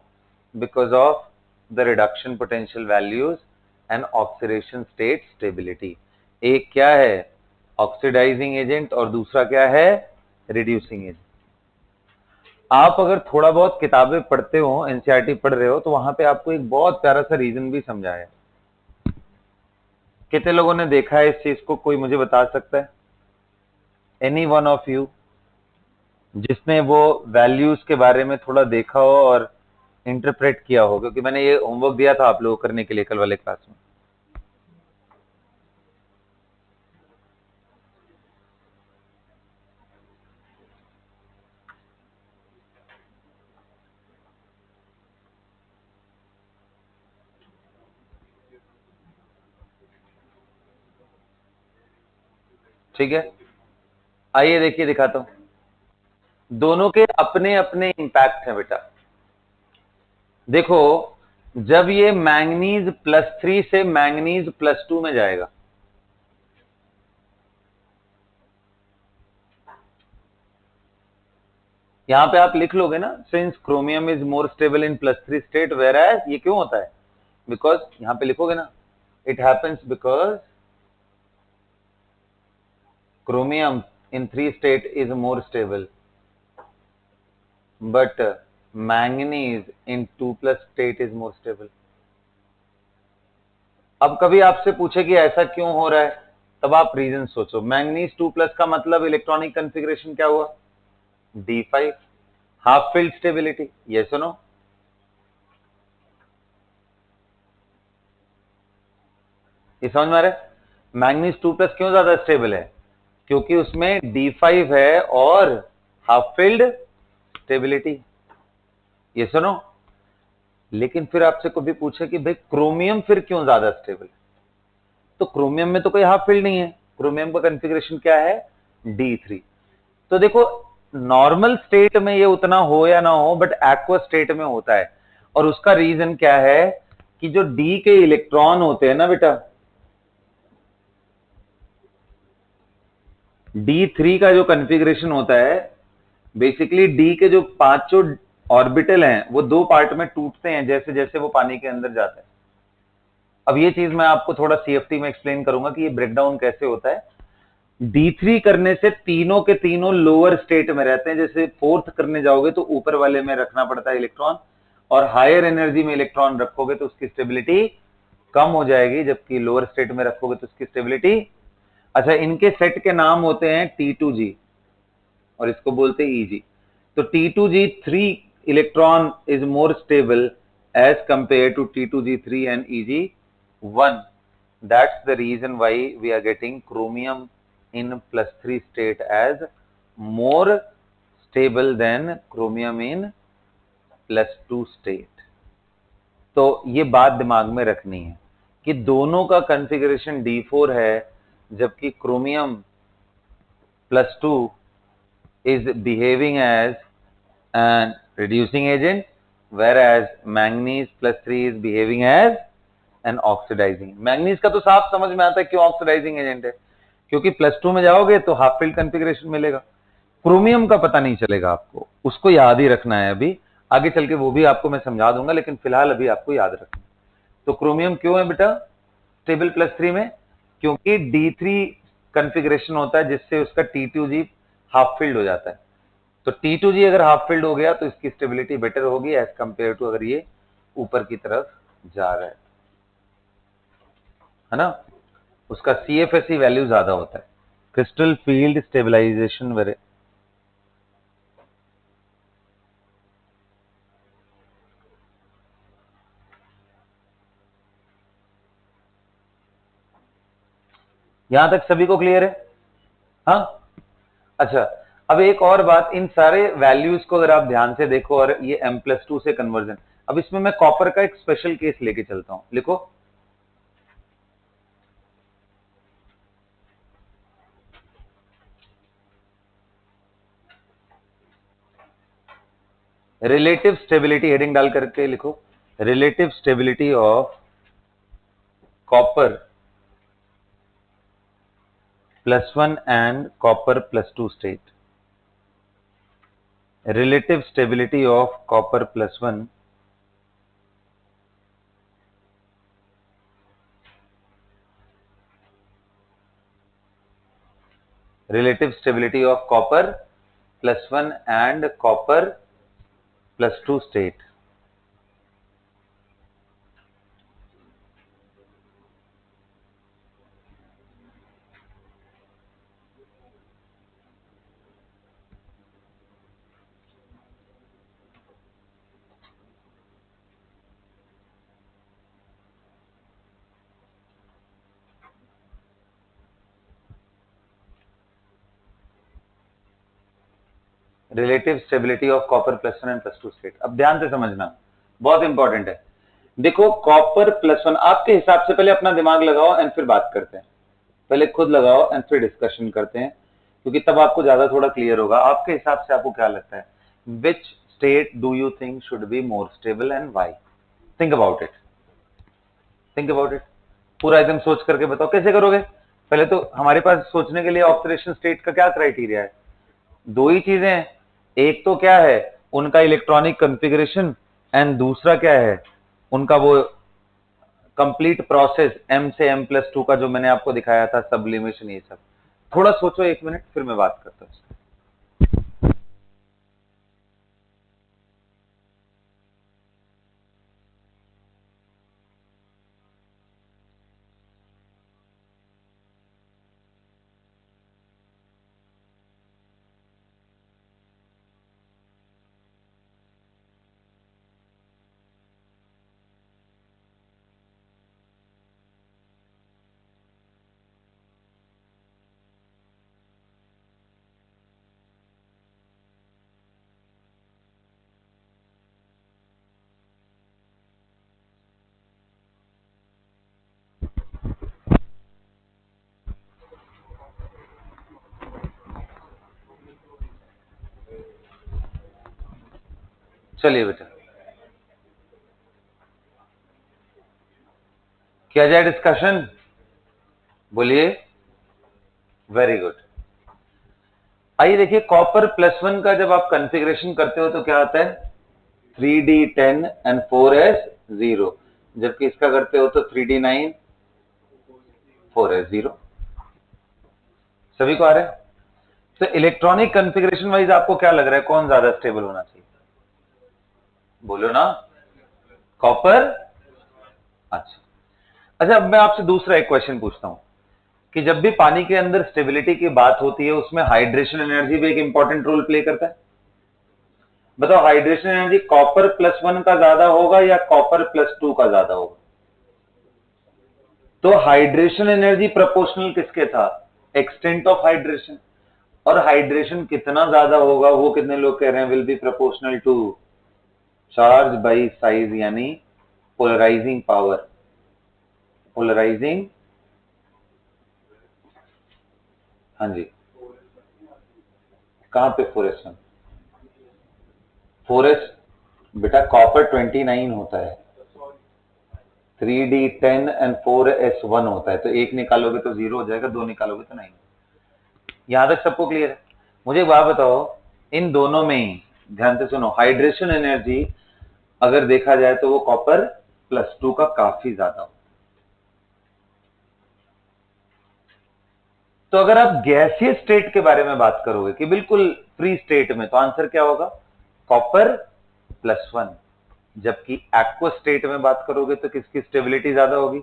Because of the reduction potential values and oxidation state stability. एक क्या है? ऑक्सीडाइजिंग एजेंट, और दूसरा क्या है? Reducing agent. आप अगर थोड़ा बहुत किताबें पढ़ते हो, एनसीईआरटी पढ़ रहे हो, तो वहां पे आपको एक बहुत प्यारा सा रीजन भी समझाया है। कितने लोगों ने देखा है इस चीज को? कोई मुझे बता सकता है? एनी वन ऑफ यू जिसने वो वैल्यूज के बारे में थोड़ा देखा हो और इंटरप्रेट किया हो, क्योंकि मैंने ये होमवर्क दिया था आप लोगों को करने के लिए कल वाले क्लास में। ठीक है, आइए देखिए, दिखाता हूं। दोनों के अपने अपने इंपैक्ट हैं बेटा। देखो, जब ये मैंगनीज +3 से मैंगनीज +2 में जाएगा, यहां पे आप लिख लोगे ना, since chromium is more stable in +3 state, whereas, ये क्यों होता है? बिकॉज यहां पे लिखोगे ना, it happens because chromium in 3 state is more stable, but manganese in 2+ state is more stable. अब कभी आपसे पूछे कि ऐसा क्यों हो रहा है, तब आप रीजन सोचो। मैंगनीज 2+ का मतलब इलेक्ट्रॉनिक कॉन्फ़िगरेशन क्या हुआ? D5, half field stability, yes और नो? ये समझ में आ रहा है? मैंगनीज 2+ क्यों ज्यादा स्टेबल है? क्योंकि उसमें D5 है और हाफ फील्ड स्टेबिलिटी, यस और नो? लेकिन फिर आपसे कभी पूछे कि भाई क्रोमियम फिर क्यों ज्यादा स्टेबल है, तो क्रोमियम में तो कोई हाफ फील्ड नहीं है, क्रोमियम का कॉन्फ़िगरेशन क्या है? D3। तो देखो, नॉर्मल स्टेट में ये उतना हो या ना हो, बट एक्वस स्टेट में होता है। और उसका रीजन क्या है? कि जो डी के इलेक्ट्रॉन होते हैं ना बेटा, D3 का जो कॉन्फ़िगरेशन होता है, बेसिकली डी के जो पांचों ऑर्बिटल हैं वो दो पार्ट में टूटते हैं जैसे जैसे वो पानी के अंदर जाता है। अब ये चीज मैं आपको थोड़ा सीएफटी में एक्सप्लेन करूंगा कि ये ब्रेकडाउन कैसे होता है। D3 करने से तीनों के तीनों लोअर स्टेट में रहते हैं। जैसे फोर्थ करने जाओगे तो ऊपर वाले में रखना पड़ता है इलेक्ट्रॉन, और हायर एनर्जी में इलेक्ट्रॉन रखोगे तो उसकी स्टेबिलिटी कम हो जाएगी, जबकि लोअर स्टेट में रखोगे तो उसकी स्टेबिलिटी। अच्छा, इनके सेट के नाम होते हैं T2G, और इसको बोलते हैं EG। तो T2G3 electron is more stable as compare to T2G3 and EG1। That's the reason why we are getting chromium in +3 state as more stable than chromium in +2 state। तो ये बात दिमाग में रखनी है कि दोनों का कॉन्फ़िगरेशन D4 है, जबकि chromium +2 is behaving as an reducing agent, whereas manganese +3 is behaving as an oxidizing। Manganese का तो साफ समझ में आता है क्यों ऑक्सीडाइजिंग एजेंट है, क्योंकि +2 में जाओगे तो हाफ फील्ड कॉन्फ़िगरेशन मिलेगा। क्रोमियम का पता नहीं चलेगा आपको, उसको याद ही रखना है। अभी आगे चल के वो भी आपको मैं समझा दूंगा, लेकिन फिलहाल अभी आपको याद रखना। तो क्रोमियम क्यों है बेटा स्टेबल +3 में? क्योंकि D3 कॉन्फ़िगरेशन होता है जिससे उसका T2G हाफ फील्ड हो जाता है। तो T2G अगर हाफ फील्ड हो गया तो इसकी स्टेबिलिटी बेटर होगी एज कंपेयर टू अगर ये ऊपर की तरफ जा रहा है ना? उसका CFSE वैल्यू ज्यादा होता है, क्रिस्टल फील्ड स्टेबलाइजेशन वेरे। यहां तक सभी को क्लियर है? हाँ, अच्छा। अब एक और बात, इन सारे वैल्यूज को अगर आप ध्यान से देखो, और ये M+2 से कन्वर्जन, अब इसमें मैं कॉपर का एक स्पेशल केस लेके चलता हूं, लिखो। रिलेटिव स्टेबिलिटी हेडिंग डाल करके लिखो, relative stability of copper +1 and copper +2 state. Relative stability of copper +1 relative stability of copper +1 and copper +2 state. Relative stability of copper +1 and +2 state. अब ध्यान से समझना, बहुत इंपॉर्टेंट है। देखो कॉपर +1, आपके हिसाब से पहले अपना दिमाग लगाओ एंड फिर बात करते हैं। पहले खुद लगाओ एंड फिर डिस्कशन करते हैं, क्योंकि तब आपको ज्यादा थोड़ा क्लियर होगा। आपके हिसाब से आपको क्या लगता है, which state do you think should be more stable and why? Think about it, think about it, पूरा एकदम सोच करके बताओ। कैसे करोगे? पहले तो हमारे पास सोचने के लिए ऑक्सीडेशन स्टेट का क्या क्राइटेरिया है? दो ही चीजें हैं, एक तो क्या है उनका इलेक्ट्रॉनिक कॉन्फ़िगरेशन एंड दूसरा क्या है उनका वो कंप्लीट प्रोसेस M से M+2 का जो मैंने आपको दिखाया था, सब्लिमेशन, ये सब। थोड़ा सोचो 1 मिनट, फिर मैं बात करता हूँ। चलिए बेटा, किया जाए डिस्कशन, बोलिए। Very good. आइए देखिए, कॉपर +1 का जब आप कॉन्फ़िगरेशन करते हो तो क्या आता है, 3D10 एंड 4s0, जबकि इसका करते हो तो 3D9 4s0। सभी को आ रहा है? तो इलेक्ट्रॉनिक कॉन्फ़िगरेशन वाइज आपको क्या लग रहा है, कौन ज्यादा स्टेबल होना चाहिए? बोलो ना, कॉपर। अच्छा अच्छा, अब मैं आपसे दूसरा एक क्वेश्चन पूछता हूं कि जब भी पानी के अंदर स्टेबिलिटी की बात होती है, उसमें हाइड्रेशन एनर्जी भी एक इंपॉर्टेंट रोल प्ले करता है। बताओ, हाइड्रेशन एनर्जी कॉपर +1 का ज्यादा होगा या कॉपर +2 का ज्यादा होगा? तो हाइड्रेशन एनर्जी प्रोपोर्शनल किसके था, एक्सटेंट ऑफ हाइड्रेशन। और हाइड्रेशन कितना ज्यादा होगा वो कितने लोग कह रहे हैं, will be proportional to charge by size, यानी पोलराइजिंग पावर। पोलराइजिंग, हाँ जी, कहां पे 4s1? 4s बेटा कॉपर 29 होता है, 3D10 एंड 4s1 होता है, तो एक निकालोगे तो 0 हो जाएगा, दो निकालोगे तो 9। यहां तक सबको क्लियर है? मुझे एक बात बताओ, इन दोनों में ही ध्यान से सुनो, हाइड्रेशन एनर्जी अगर देखा जाए तो वो कॉपर +2 का काफी ज्यादा हो। तो अगर आप गैसीय स्टेट के बारे में बात करोगे कि बिल्कुल फ्री स्टेट में, तो आंसर क्या होगा, कॉपर +1। जबकि एक्वस स्टेट में बात करोगे तो किसकी स्टेबिलिटी ज्यादा होगी?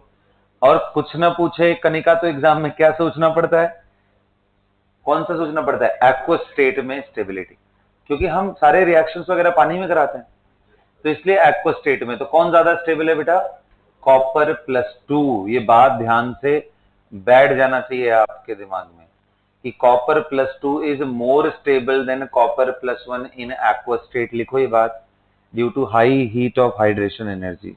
और कुछ ना पूछे कनिका, तो एग्जाम में क्या सोचना पड़ता है, कौन सा सोचना पड़ता है, एक्वस स्टेट में स्टेबिलिटी, क्योंकि हम सारे रिएक्शंस वगैरह पानी में कराते हैं, तो इसलिए एक्वस स्टेट में तो कौन ज्यादा स्टेबल है बेटा, कॉपर +2। ये बात ध्यान से बैठ जाना चाहिए आपके दिमाग में कि copper +2 is more stable than copper +1 in aqueous state. लिखो ये बात, due to high heat of hydration energy,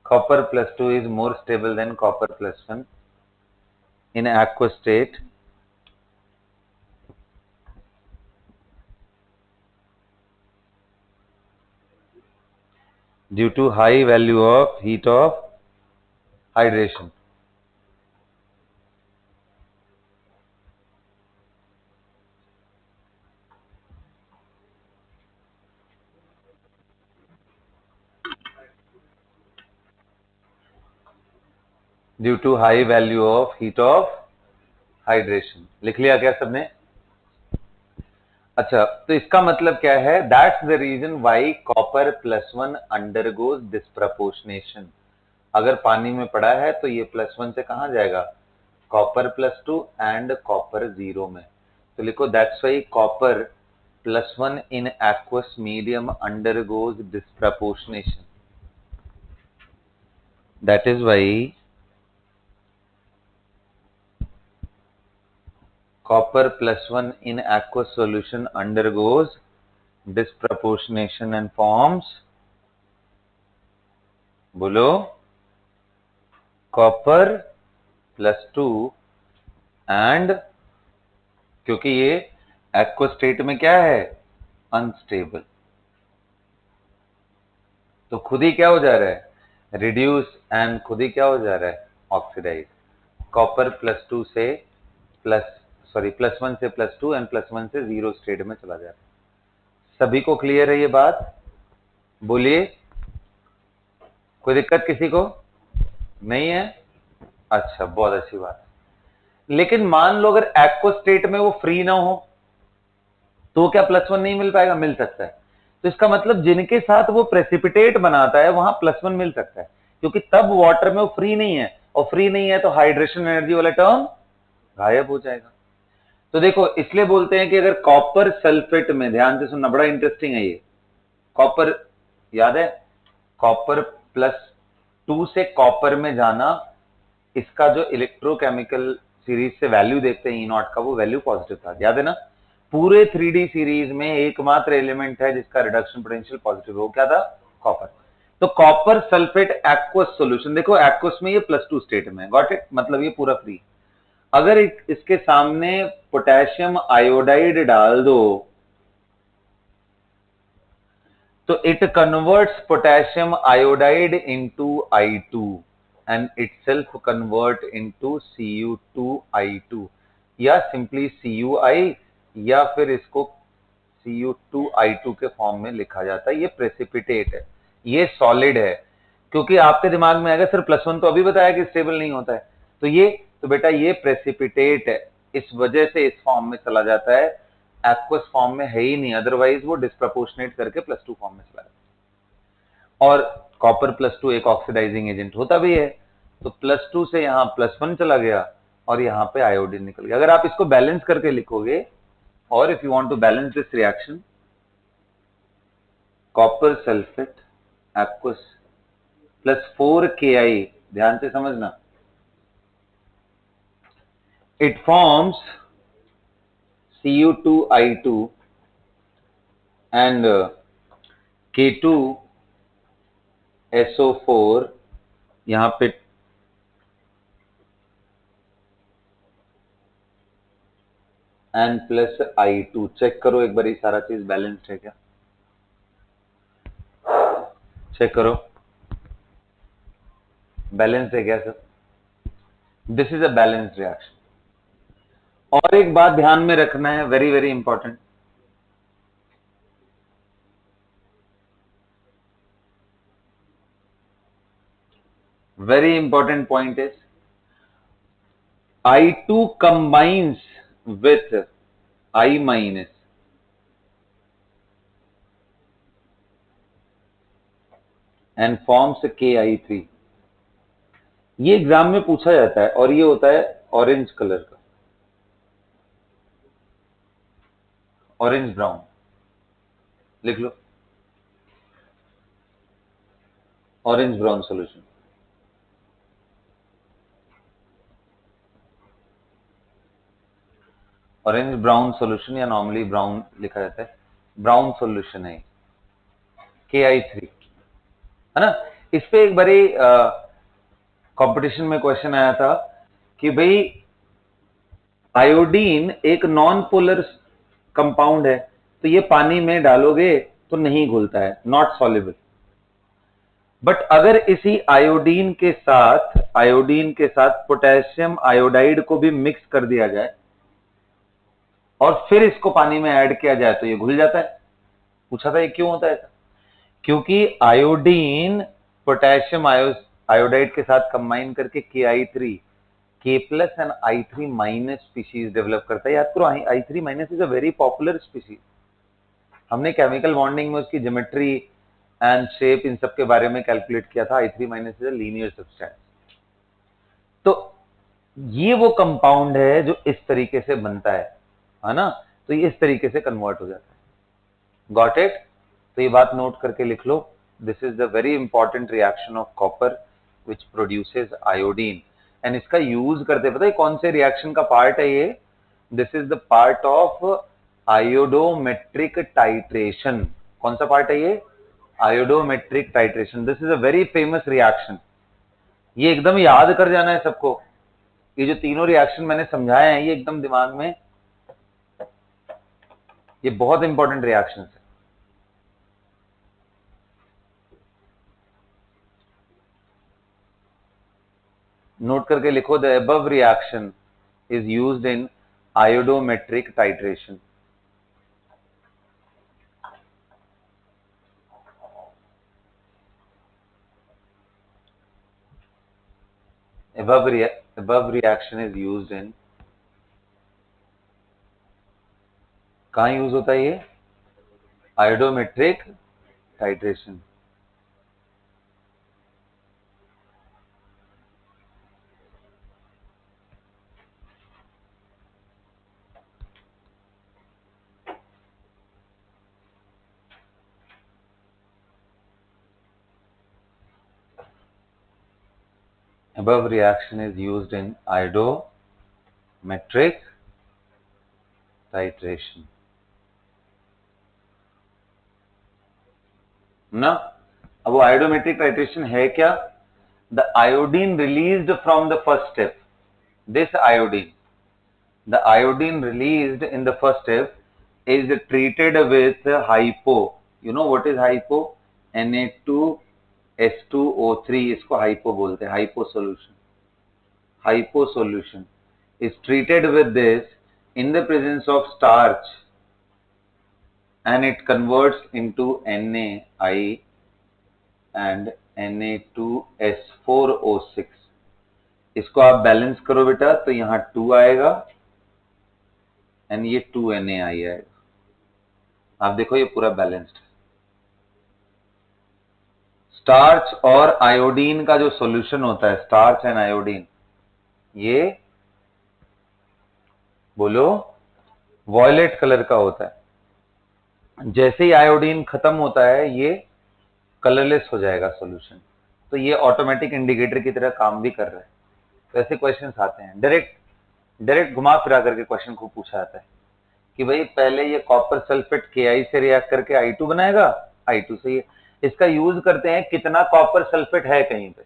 copper +2 is more stable than copper +1 in aqueous state due to high value of heat of hydration. Due to high value of heat of hydration. लिख लिया क्या सबने? अच्छा, तो इसका मतलब क्या है? That's the reason why copper +1 undergoes disproportionation. अगर पानी में पड़ा है तो ये +1 से कहां जाएगा? कॉपर +2 एंड कॉपर 0 में। तो लिखो that's why copper +1 in aqueous medium undergoes disproportionation. That is why copper +1 in aqueous solution undergoes disproportionation and forms, बोलो, copper +2 and, क्योंकि ये aqueous state में क्या है? अनस्टेबल। तो खुद ही क्या हो जा रहा है? रिड्यूस, एंड खुद ही क्या हो जा रहा है? ऑक्सीडाइज। कॉपर +2 से +1 से +2 एंड +1 से 0 स्टेट में चला जा रहा है। सभी को क्लियर है ये बात? बोलिए, कोई दिक्कत किसी को नहीं है? अच्छा, बहुत अच्छी बात। लेकिन मान लो अगर एक्व स्टेट में वो फ्री ना हो तो क्या +1 नहीं मिल पाएगा? मिल सकता है। तो इसका मतलब जिनके साथ वो प्रेसिपिटेट बनाता है वहां +1 मिल सकता है, क्योंकि तब वाटर में वो फ्री नहीं है, और फ्री नहीं है तो हाइड्रेशन एनर्जी वाला टर्म गायब हो जाएगा। तो देखो, इसलिए बोलते हैं कि अगर कॉपर सल्फेट में, ध्यान से सुनना, बड़ा इंटरेस्टिंग है ये। कॉपर याद है, कॉपर +2 से कॉपर में जाना, इसका जो इलेक्ट्रोकेमिकल सीरीज से वैल्यू देखते हैं E0 का, वो वैल्यू पॉजिटिव था, याद है ना? पूरे 3D सीरीज में एकमात्र एलिमेंट है जिसका रिडक्शन पोटेंशियल पॉजिटिव हो, क्या था? कॉपर। तो कॉपर सल्फेट एक्वस सॉल्यूशन, देखो एक्वस में ये +2 स्टेट में, गॉट इट? मतलब ये पूरा फ्री। अगर इसके सामने पोटेशियम आयोडाइड डाल दो तो it converts potassium iodide into I2 and itself convert into Cu2I2 या सिंपली Cui, या फिर इसको Cu2I2 के फॉर्म में लिखा जाता है। ये प्रेसिपिटेट है, ये सॉलिड है। क्योंकि आपके दिमाग में आएगा सर +1 तो अभी बताया कि स्टेबल नहीं होता है, तो बेटा ये प्रेसिपिटेट है, इस वजह से इस फॉर्म में चला जाता है। एक्वस फॉर्म में है ही नहीं, अदरवाइज वो डिस्प्रपोर्शनेट करके +2 फॉर्म में चला जाता है। और कॉपर +2 एक ऑक्सीडाइजिंग एजेंट होता भी है, तो +2 से यहां +1 चला गया और यहां पे आयोडीन निकल गया। अगर आप इसको बैलेंस करके लिखोगे, और if you want to balance this reaction, copper sulphate aqueous +4Ki, ध्यान से समझना, it forms Cu2I2 and K2SO4, यहां पे एंड +I2। चेक करो एक बार सारा चीज बैलेंस्ड है क्या? चेक करो, बैलेंस है क्या sir? This is a balanced reaction. और एक बात ध्यान में रखना है, very very important, very important point is I2 combines with I minus and forms KI3। ये एग्जाम में पूछा जाता है और ये होता है ऑरेंज कलर का, ऑरेंज ब्राउन, लिख लो, orange brown solution. Orange brown solution या नॉर्मली ब्राउन लिखा जाता है, ब्राउन सॉल्यूशन है KI3, है ना? इस पे एक बड़ी कंपटीशन में क्वेश्चन आया था कि भाई आयोडीन एक नॉन पोलर कंपाउंड है, तो ये पानी में डालोगे तो नहीं घुलता है, नॉट सॉल्युबल। बट अगर इसी आयोडीन के साथ पोटेशियम आयोडाइड को भी मिक्स कर दिया जाए और फिर इसको पानी में ऐड किया जाए तो ये घुल जाता है। पूछा था ये क्यों होता है ऐसा? क्योंकि आयोडीन पोटेशियम आयोडाइड के साथ कंबाइन करके के plus and I3 minus species develop करता है। याद करो, I3 minus is a very popular species. हमने केमिकल बॉन्डिंग में उसकी ज्योमेट्री एंड शेप इन सब के बारे में कैलकुलेट किया था। I3 minus is a linear substance. तो ये वो कंपाउंड है जो इस तरीके से बनता है ना? तो ये इस तरीके से कन्वर्ट हो जाता है। Got it? तो ये बात नोट करके लिख लो। This is the very important reaction of copper which produces iodine. And इसका यूज करते, पता है कौन से रिएक्शन का पार्ट है ये? This is the part of आयोडोमेट्रिक titration. कौन सा पार्ट है ये? आयोडोमेट्रिक titration. This is a very famous reaction. ये एकदम याद कर जाना है सबको। ये जो तीनों रिएक्शन मैंने समझाए हैं ये एकदम दिमाग में, ये बहुत इंपॉर्टेंट रिएक्शन है। नोट करके लिखो, the above reaction is used in आयोडोमेट्रिक titration. above reaction is used in, कहाँ यूज होता है ये? आयोडोमेट्रिक titration. Above reaction is used in iodometric titration ना? अब वो आयोडोमेट्रिक टाइट्रेशन है क्या? The iodine released from the first step, this iodine, the iodine released in the first step is treated with hypo. You know what is hypo? Na2S2O3, इसको hypo बोलते हैं, hypo solution. Hypo solution is treated with this in the presence of starch and it converts into NaI and Na2S4O6. इसको आप balance करो बेटा तो यहां 2 आएगा एंड ये 2Na आएगा। आप देखो ये पूरा बैलेंस्ड। स्टार्च और आयोडीन का जो सॉल्यूशन होता है, स्टार्च एंड आयोडीन, ये बोलो वॉयलेट कलर का होता है। जैसे ही आयोडीन खत्म होता है ये कलरलेस हो जाएगा सॉल्यूशन। तो ये ऑटोमेटिक इंडिकेटर की तरह काम भी कर रहा है। तो ऐसे क्वेश्चंस आते हैं, डायरेक्ट घुमा फिरा करके क्वेश्चन को पूछा जाता है कि भाई पहले ये कॉपर सल्फेट Ki से रिएक्ट करके I2 बनाएगा, I2 से ये इसका यूज करते हैं कितना कॉपर सल्फेट है कहीं पे,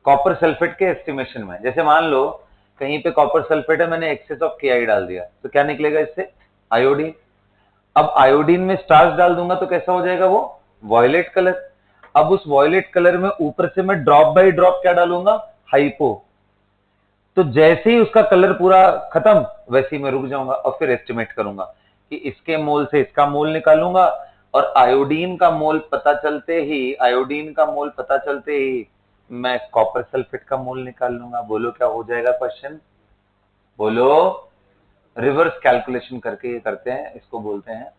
कॉपर सल्फेट के एस्टिमेशन में। जैसे मान लो कहीं पे कॉपर सल्फेट है, मैंने एक्सेस ऑफ Ki डाल दिया तो क्या निकलेगा इससे? आयोडीन। अब आयोडीन में स्टार्च डाल दूंगा तो कैसा हो जाएगा वो? Violet colour. अब उस वॉयलेट कलर में ऊपर से मैं ड्रॉप बाय ड्रॉप क्या डालूंगा? हाइपो। तो जैसे ही उसका कलर पूरा खत्म वैसे ही मैं रुक जाऊंगा और फिर एस्टिमेट करूंगा कि इसके मोल से इसका मोल निकालूंगा और आयोडीन का मोल पता चलते ही मैं कॉपर सल्फेट का मोल निकाल लूंगा। बोलो क्या हो जाएगा क्वेश्चन? बोलो। रिवर्स कैलकुलेशन करके ये करते हैं, इसको बोलते हैं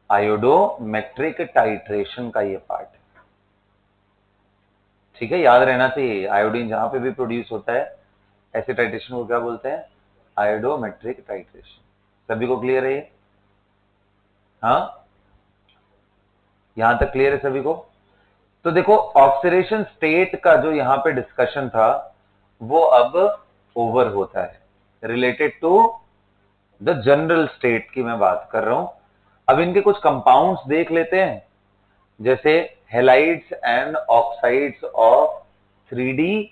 आयोडोमेट्रिक टाइट्रेशन का ये पार्ट है। ठीक है, याद रहना चाहिए। आयोडीन जहां पे भी प्रोड्यूस होता है ऐसे टाइट्रेशन को क्या बोलते हैं? आयोडोमेट्रिक टाइट्रेशन। सभी को क्लियर है ये? हाँ, यहां तक क्लियर है सभी को? तो देखो ऑक्सीडेशन स्टेट का जो यहां पे डिस्कशन था वो अब ओवर होता है। Related to the general state की मैं बात कर रहा हूं। अब इनके कुछ कंपाउंड्स देख लेते हैं, जैसे halides and oxides of 3D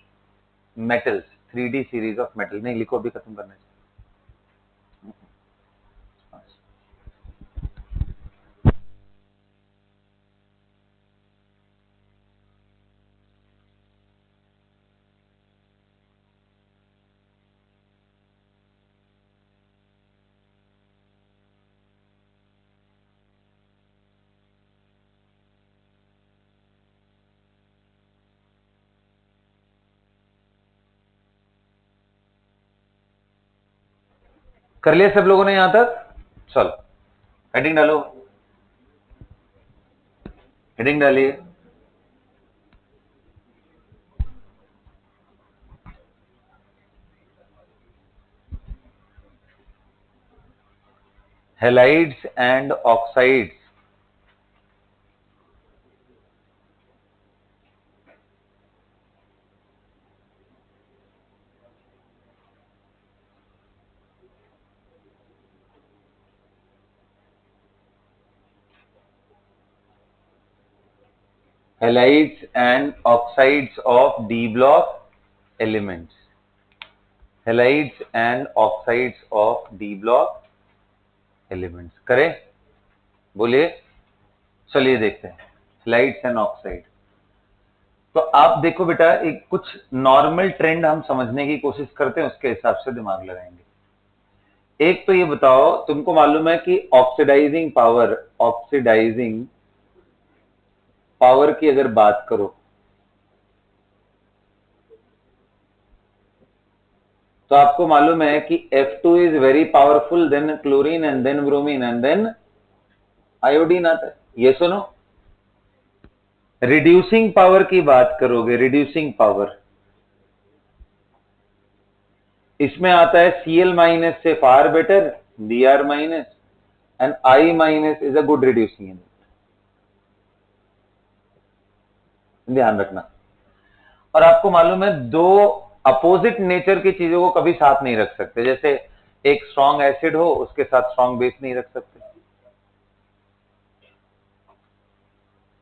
metals, 3D series of metal. नहीं लिखो, अभी खत्म करना चाहिए। कर लिया सब लोगों ने यहां तक? चलो हेडिंग डालो, हेडिंग डालिए। Halides and oxides halides and oxides of D block elements, halides and oxides of D block elements। करें, बोलिए। चलिए देखते हैं halides and oxide। तो आप देखो बेटा, एक कुछ नॉर्मल ट्रेंड हम समझने की कोशिश करते हैं, उसके हिसाब से दिमाग लगाएंगे। एक तो ये बताओ, तुमको मालूम है कि ऑक्सीडाइजिंग पावर की अगर बात करो तो आपको मालूम है कि F2 is very powerful, then chlorine and then bromine and then iodine आता है। ये सुनो, रिड्यूसिंग पावर की बात करोगे, रिड्यूसिंग पावर इसमें आता है Cl माइनस से far better, Br minus and I minus is a good reducing agent. ध्यान रखना। और आपको मालूम है दो अपोजिट नेचर की चीजों को कभी साथ नहीं रख सकते, जैसे एक स्ट्रॉन्ग एसिड हो उसके साथ स्ट्रॉन्ग बेस नहीं रख सकते।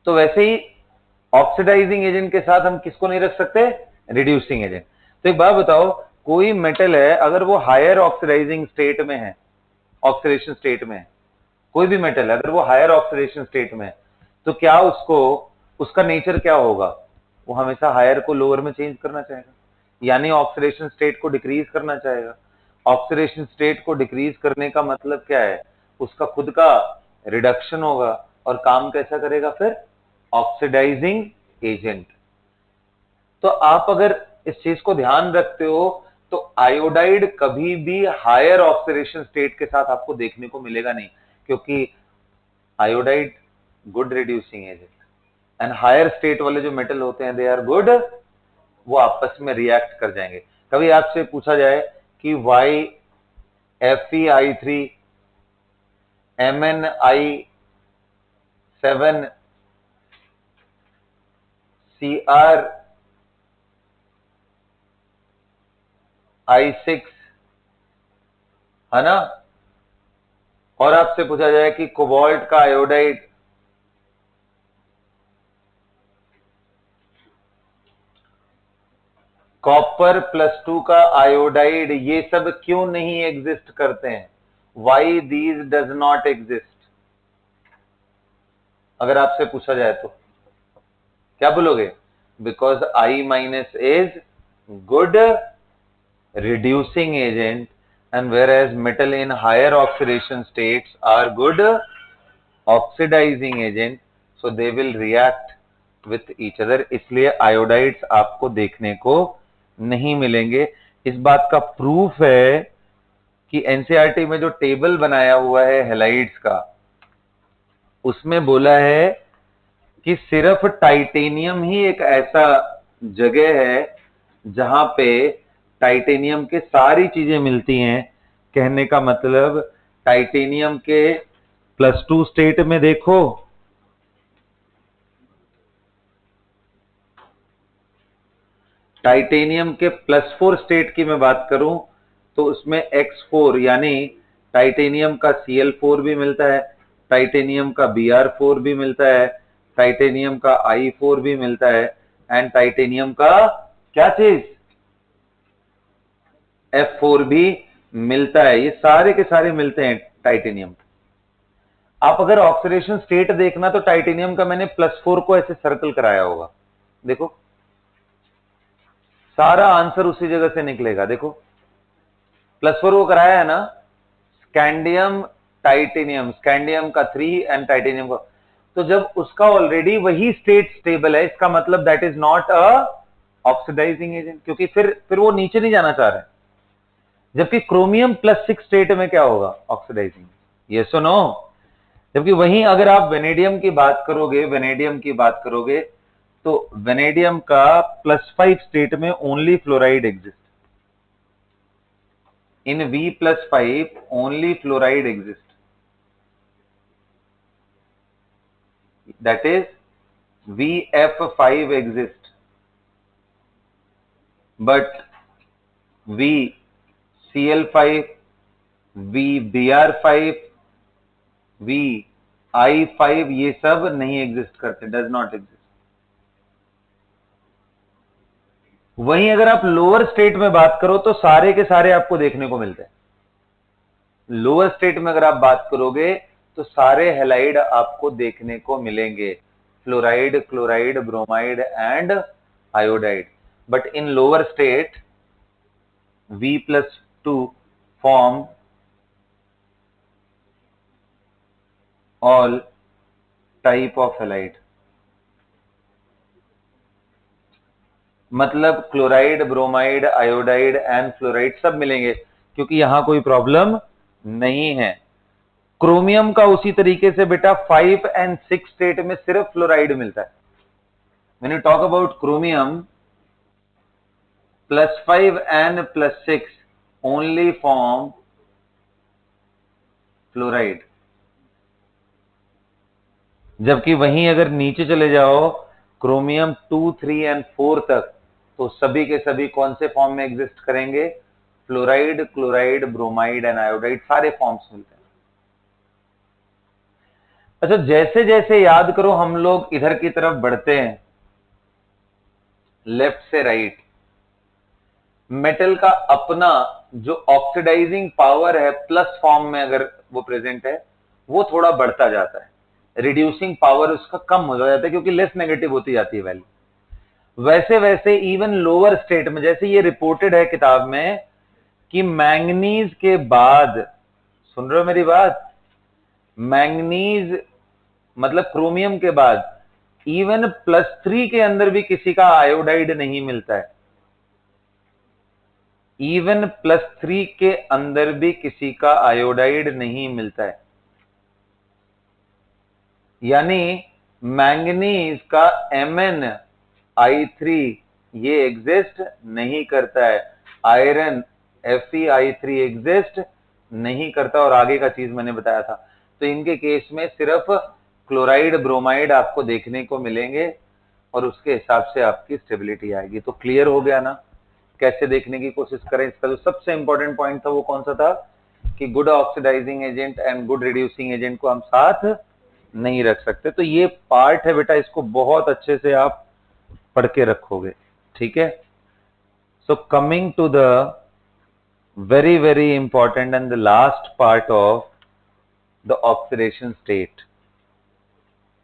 तो वैसे ही ऑक्सीडाइजिंग एजेंट के साथ हम किसको नहीं रख सकते? Reducing agent. तो एक बात बताओ, कोई मेटल है अगर वो हायर ऑक्सीडाइजिंग स्टेट में है, ऑक्सीडेशन स्टेट में है, कोई भी मेटल है अगर वो हायर ऑक्सीडेशन स्टेट में है, तो क्या उसको, उसका नेचर क्या होगा? वो हमेशा हायर को लोअर में चेंज करना चाहेगा, यानी ऑक्सीडेशन स्टेट को डिक्रीज करना चाहेगा। ऑक्सीडेशन स्टेट को डिक्रीज करने का मतलब क्या है? उसका खुद का रिडक्शन होगा। और काम कैसा करेगा फिर? Oxidizing agent. तो आप अगर इस चीज को ध्यान रखते हो तो आयोडाइड कभी भी हायर ऑक्सीडेशन स्टेट के साथ आपको देखने को मिलेगा नहीं, क्योंकि iodide good reducing agent and higher state वाले जो मेटल होते हैं दे आर गुड, वो आपस में रिएक्ट कर जाएंगे। कभी आपसे पूछा जाए कि वाई Fe(I3) MnI7 Cr(I6) है ना, और आपसे पूछा जाए कि कोबाल्ट का आयोडाइड कॉपर +2 का आयोडाइड, ये सब क्यों नहीं एग्जिस्ट करते हैं? Why these does not exist? अगर आपसे पूछा जाए तो क्या बोलोगे? Because I minus is good reducing agent and whereas metal in higher oxidation states are good oxidizing agent, so they will react with each other। इसलिए आयोडाइड्स आपको देखने को नहीं मिलेंगे। इस बात का प्रूफ है कि एनसीईआरटी में जो टेबल बनाया हुआ है हैलाइड्स का, उसमें बोला है कि सिर्फ टाइटेनियम ही एक ऐसा जगह है जहां पे टाइटेनियम के सारी चीजें मिलती हैं। कहने का मतलब टाइटेनियम के +2 स्टेट में देखो, टाइटेनियम के +4 स्टेट की मैं बात करूं तो उसमें X4 यानी टाइटेनियम का Cl4 भी मिलता है, टाइटेनियम का Br4 भी मिलता है, टाइटेनियम का I4 भी मिलता है एंड टाइटेनियम का क्या चीज? F4 भी मिलता है। ये सारे के सारे मिलते हैं टाइटेनियम। आप अगर ऑक्सीडेशन स्टेट देखना तो टाइटेनियम का मैंने +4 को ऐसे सर्कल कराया होगा, देखो सारा आंसर उसी जगह से निकलेगा। देखो +4 को कराया है ना, स्कैंडियम टाइटेनियम, स्कैंडियम का 3 एंड टाइटेनियम का, तो जब उसका ऑलरेडी वही स्टेट स्टेबल है, इसका मतलब that is not a oxidizing agent, क्योंकि फिर वो नीचे नहीं जाना चाह रहे। जबकि क्रोमियम +6 स्टेट में क्या होगा, ऑक्सीडाइजिंग, यस और नो। जबकि वहीं अगर आप वेनेडियम की बात करोगे, वेनेडियम की बात करोगे तो वेनेडियम का +5 स्टेट में only fluoride exist, in V+5 only fluoride exist, that is VF5 exists, but VCl5, VBr5, VI5 ये सब नहीं एग्जिस्ट करते, डज नॉट एग्जिस्ट। वहीं अगर आप लोअर स्टेट में बात करो तो सारे के सारे आपको देखने को मिलते हैं। लोअर स्टेट में अगर आप बात करोगे तो सारे हैलाइड आपको देखने को मिलेंगे, fluoride, chloride, bromide and iodide. But in lower state V+2 form all type of halide, मतलब chloride, bromide, iodide and fluoride सब मिलेंगे, क्योंकि यहां कोई प्रॉब्लम नहीं है। क्रोमियम का उसी तरीके से बेटा 5 एंड 6 स्टेट में सिर्फ फ्लोराइड मिलता है। When you talk about chromium +5 and +6 only form fluoride, जबकि वहीं अगर नीचे चले जाओ क्रोमियम 2, 3 एंड 4 तक, तो सभी के सभी कौन से फॉर्म में एग्जिस्ट करेंगे, fluoride, chloride, bromide and iodide, सारे फॉर्म्स मिलते हैं। अच्छा, जैसे जैसे याद करो हम लोग इधर की तरफ बढ़ते हैं, लेफ्ट से राइट, मेटल का अपना जो ऑक्सीडाइजिंग पावर है प्लस फॉर्म में अगर वो प्रेजेंट है, वो थोड़ा बढ़ता जाता है, रिड्यूसिंग पावर उसका कम हो जाता है, क्योंकि लेस नेगेटिव होती जाती है वैल्यू। वैसे वैसे इवन लोअर स्टेट में, जैसे ये रिपोर्टेड है किताब में कि मैंगनीज के बाद, सुन रहे हो मेरी बात, मैंगनीज मतलब क्रोमियम के बाद इवन +3 के अंदर भी किसी का आयोडाइड नहीं मिलता है, इवन +3 के अंदर भी किसी का आयोडाइड नहीं मिलता है। यानी मैंगनीज का MnI3 ये एग्जिस्ट नहीं करता है, आयरन FeI3 एग्जिस्ट नहीं करता, और आगे का चीज मैंने बताया था। तो इनके केस में सिर्फ क्लोराइड, ब्रोमाइड आपको देखने को मिलेंगे, और उसके हिसाब से आपकी स्टेबिलिटी आएगी। तो क्लियर हो गया ना, कैसे देखने की कोशिश करें। इसका जो सबसे इंपॉर्टेंट पॉइंट था वो कौन सा था, कि good oxidizing agent and good reducing agent को हम साथ नहीं रख सकते। तो ये पार्ट है बेटा, इसको बहुत अच्छे से आप पढ़ के रखोगे, ठीक है। So coming to the very very important and the last part of the oxidation state,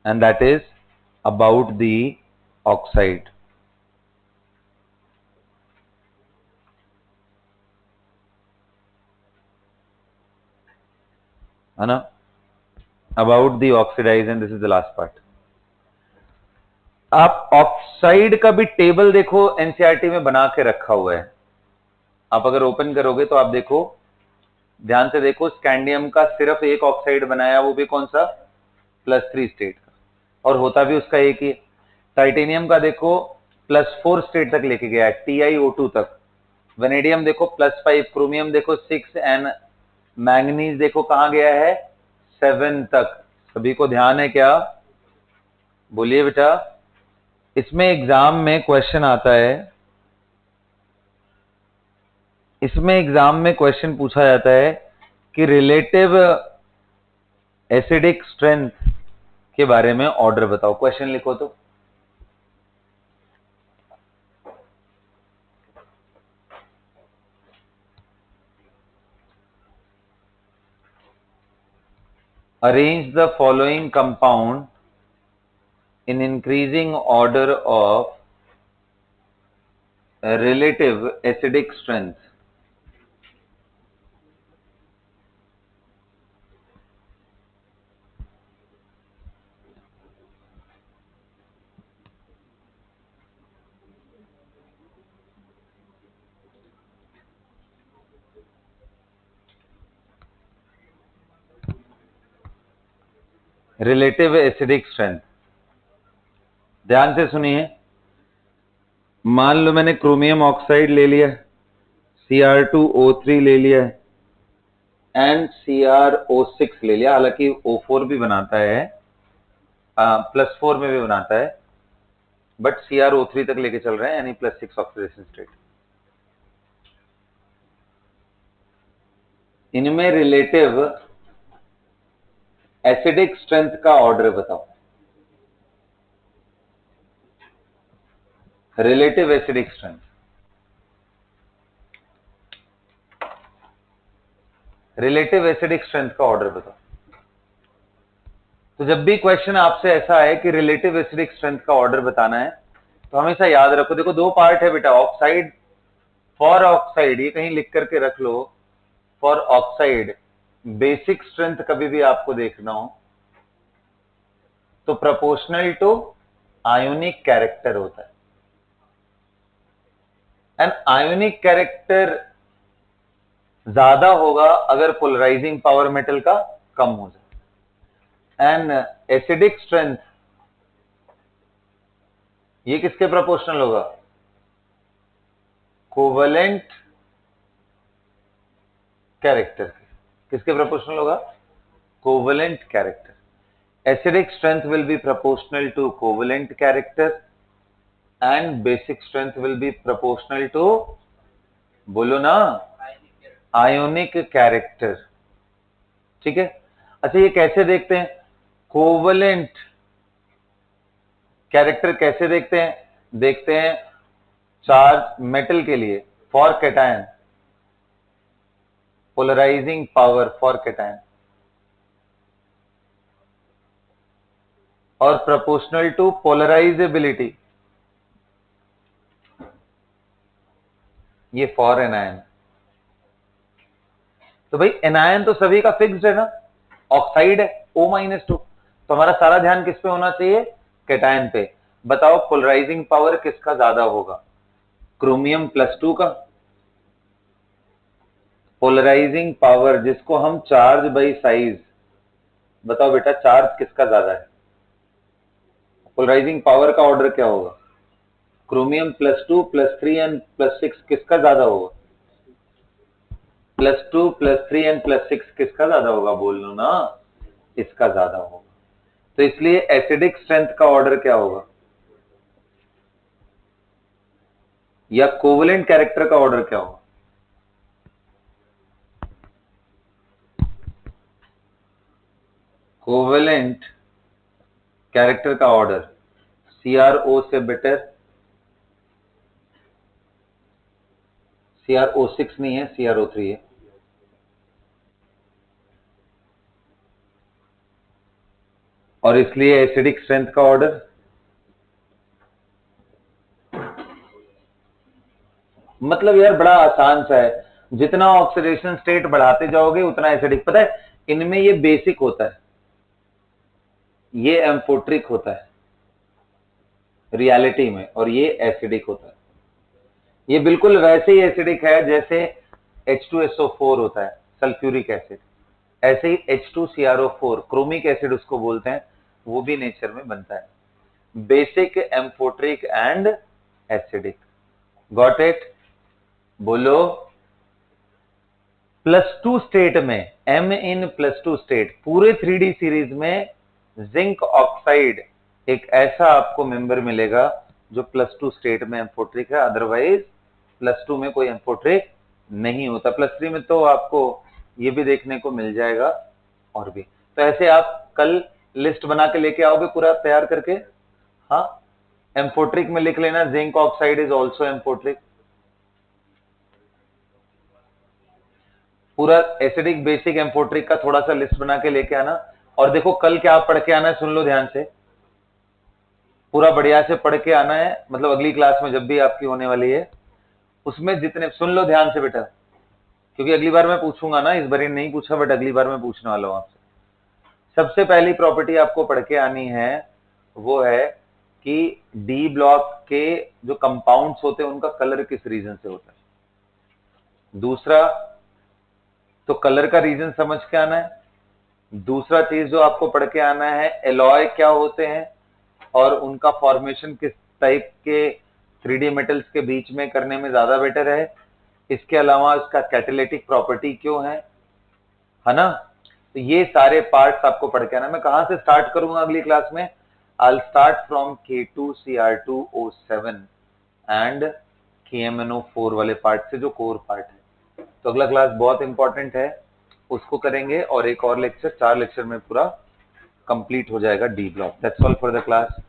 and that is about the oxide, है ना, about the oxidize, and this is the last part। आप ऑक्साइड का भी table देखो, NCERT में बना के रखा हुआ है, आप अगर ओपन करोगे तो आप देखो, ध्यान से देखो, स्कैंडियम का सिर्फ एक ऑक्साइड बनाया, वो भी कौन सा, +3 स्टेट का, और होता भी उसका एक ही। टाइटेनियम का देखो +4 स्टेट तक लेके गया है, TiO2 तक। वेनेडियम देखो +5, क्रोमियम देखो 6 एंड मैंगनीज देखो कहां गया है, 7 तक। सभी को ध्यान है क्या, बोलिए बेटा। इसमें एग्जाम में क्वेश्चन आता है, इसमें एग्जाम में क्वेश्चन पूछा जाता है कि रिलेटिव एसिडिक स्ट्रेंथ के बारे में ऑर्डर बताओ। क्वेश्चन लिखो तो, arrange the following compound in increasing order of relative acidic strength। Relative acidic strength. ध्यान से सुनिए, मान लो मैंने क्रोमियम ऑक्साइड ले लिया, Cr2O3 ले लिया एंड CrO6 ले लिया, हालांकि O4 भी बनाता है, +4 में भी बनाता है, बट CrO3 तक लेके चल रहे हैं, यानी +6 ऑक्सीडेशन स्टेट। इनमें रिलेटिव एसिडिक स्ट्रेंथ का ऑर्डर बताओ। Relative acidic strength, relative acidic strength का ऑर्डर बताओ। तो जब भी क्वेश्चन आपसे ऐसा है कि रिलेटिव एसिडिक स्ट्रेंथ का ऑर्डर बताना है, तो हमेशा याद रखो, देखो दो पार्ट है बेटा, ऑक्साइड, फॉर ऑक्साइड, ये कहीं लिख करके रख लो, फॉर ऑक्साइड बेसिक स्ट्रेंथ कभी भी आपको देखना हो तो प्रोपोर्शनल टू आयोनिक कैरेक्टर होता है, एंड आयोनिक कैरेक्टर ज्यादा होगा अगर पोलराइजिंग पावर मेटल का कम हो जाए। एंड एसिडिक स्ट्रेंथ ये किसके प्रोपोर्शनल होगा? कोवेलेंट कैरेक्टर के। किसके प्रोपोर्शनल होगा? Covalent character. Acidic strength will be proportional to covalent character and basic strength will be proportional to, बोलो ना, आयोनिक कैरेक्टर। ठीक है। अच्छा, ये कैसे देखते हैं कोवेलेंट कैरेक्टर? कैसे देखते हैं? देखते हैं चार्ज मेटल के लिए for cation, polarizing power for cation, और प्रोपोर्शनल टू पोलराइजेबिलिटी, ये फॉर एनायन। तो भाई एनायन तो सभी का फिक्स्ड है ना, ऑक्साइड है O-2, तो हमारा सारा ध्यान किस पे होना चाहिए? कैटायन पे। बताओ पोलराइजिंग पावर किसका ज्यादा होगा? क्रोमियम +2 का। पोलराइजिंग पावर जिसको हम चार्ज बाई साइज, बताओ बेटा चार्ज किसका ज्यादा है? पोलराइजिंग पावर का ऑर्डर क्या होगा? क्रोमियम +2 +3 एंड +6 किसका ज्यादा होगा? +2 +3 एंड +6 किसका ज्यादा होगा? बोल लो ना, इसका ज्यादा होगा। तो इसलिए एसिडिक स्ट्रेंथ का ऑर्डर क्या होगा? या कोवेलेंट कैरेक्टर का ऑर्डर क्या होगा? कोवेलेंट कैरेक्टर का ऑर्डर CrO से बेटर, CrO6 नहीं है, CrO3 है। और इसलिए एसिडिक स्ट्रेंथ का ऑर्डर, मतलब यार बड़ा आसान सा है, जितना ऑक्सीडेशन स्टेट बढ़ाते जाओगे उतना एसिडिक। पता है इनमें ये बेसिक होता है, ये एम्फोट्रिक होता है रियलिटी में, और ये एसिडिक होता है। ये बिल्कुल वैसे ही एसिडिक है जैसे H2SO4 होता है, सल्फ्यूरिक एसिड, ऐसे ही H2CrO4 क्रोमिक एसिड उसको बोलते हैं, वो भी नेचर में बनता है। Basic, amphoteric and acidic. Got it? बोलो। +2 स्टेट में, M इन +2 स्टेट, पूरे 3D सीरीज में जिंक ऑक्साइड एक ऐसा आपको मेंबर मिलेगा जो +2 स्टेट में एम्फोट्रिक है, अदरवाइज +2 में कोई एम्फोट्रिक नहीं होता। +3 में तो आपको ये भी देखने को मिल जाएगा और भी। तो ऐसे आप कल लिस्ट बना के लेके आओगे पूरा तैयार करके। हाँ, एम्फोट्रिक में लिख लेना zinc oxide is also amphoteric, पूरा एसिडिक, बेसिक, एम्फोट्रिक का थोड़ा सा लिस्ट बना के लेके आना। और देखो कल क्या आप पढ़ के आना है, सुन लो ध्यान से, पूरा बढ़िया से पढ़ के आना है, मतलब अगली क्लास में जब भी आपकी होने वाली है उसमें जितने, सुन लो ध्यान से बेटा, क्योंकि अगली बार मैं पूछूंगा ना, इस बार नहीं पूछा बट अगली बार मैं पूछने वाला हूं आपसे। सबसे पहली प्रॉपर्टी आपको पढ़ के आनी है वो है कि डी ब्लॉक के जो कंपाउंड्स होते हैं उनका कलर किस रीजन से होता है। दूसरा, तो कलर का रीजन समझ के आना है। दूसरा चीज जो आपको पढ़ के आना है, एलॉय क्या होते हैं और उनका फॉर्मेशन किस टाइप के 3D मेटल्स के बीच में करने में ज्यादा बेटर है। इसके अलावा इसका कैटालिटिक प्रॉपर्टी क्यों है ना। तो ये सारे पार्ट्स आपको पढ़ के आना। मैं कहां से स्टार्ट करूंगा अगली क्लास में? I start from K2Cr2O7 and KMnO4 वाले पार्ट से, जो कोर पार्ट है। तो अगला क्लास बहुत इंपॉर्टेंट है, उसको करेंगे और एक और लेक्चर, 4 लेक्चर में पूरा कंप्लीट हो जाएगा D block. That's all for the class.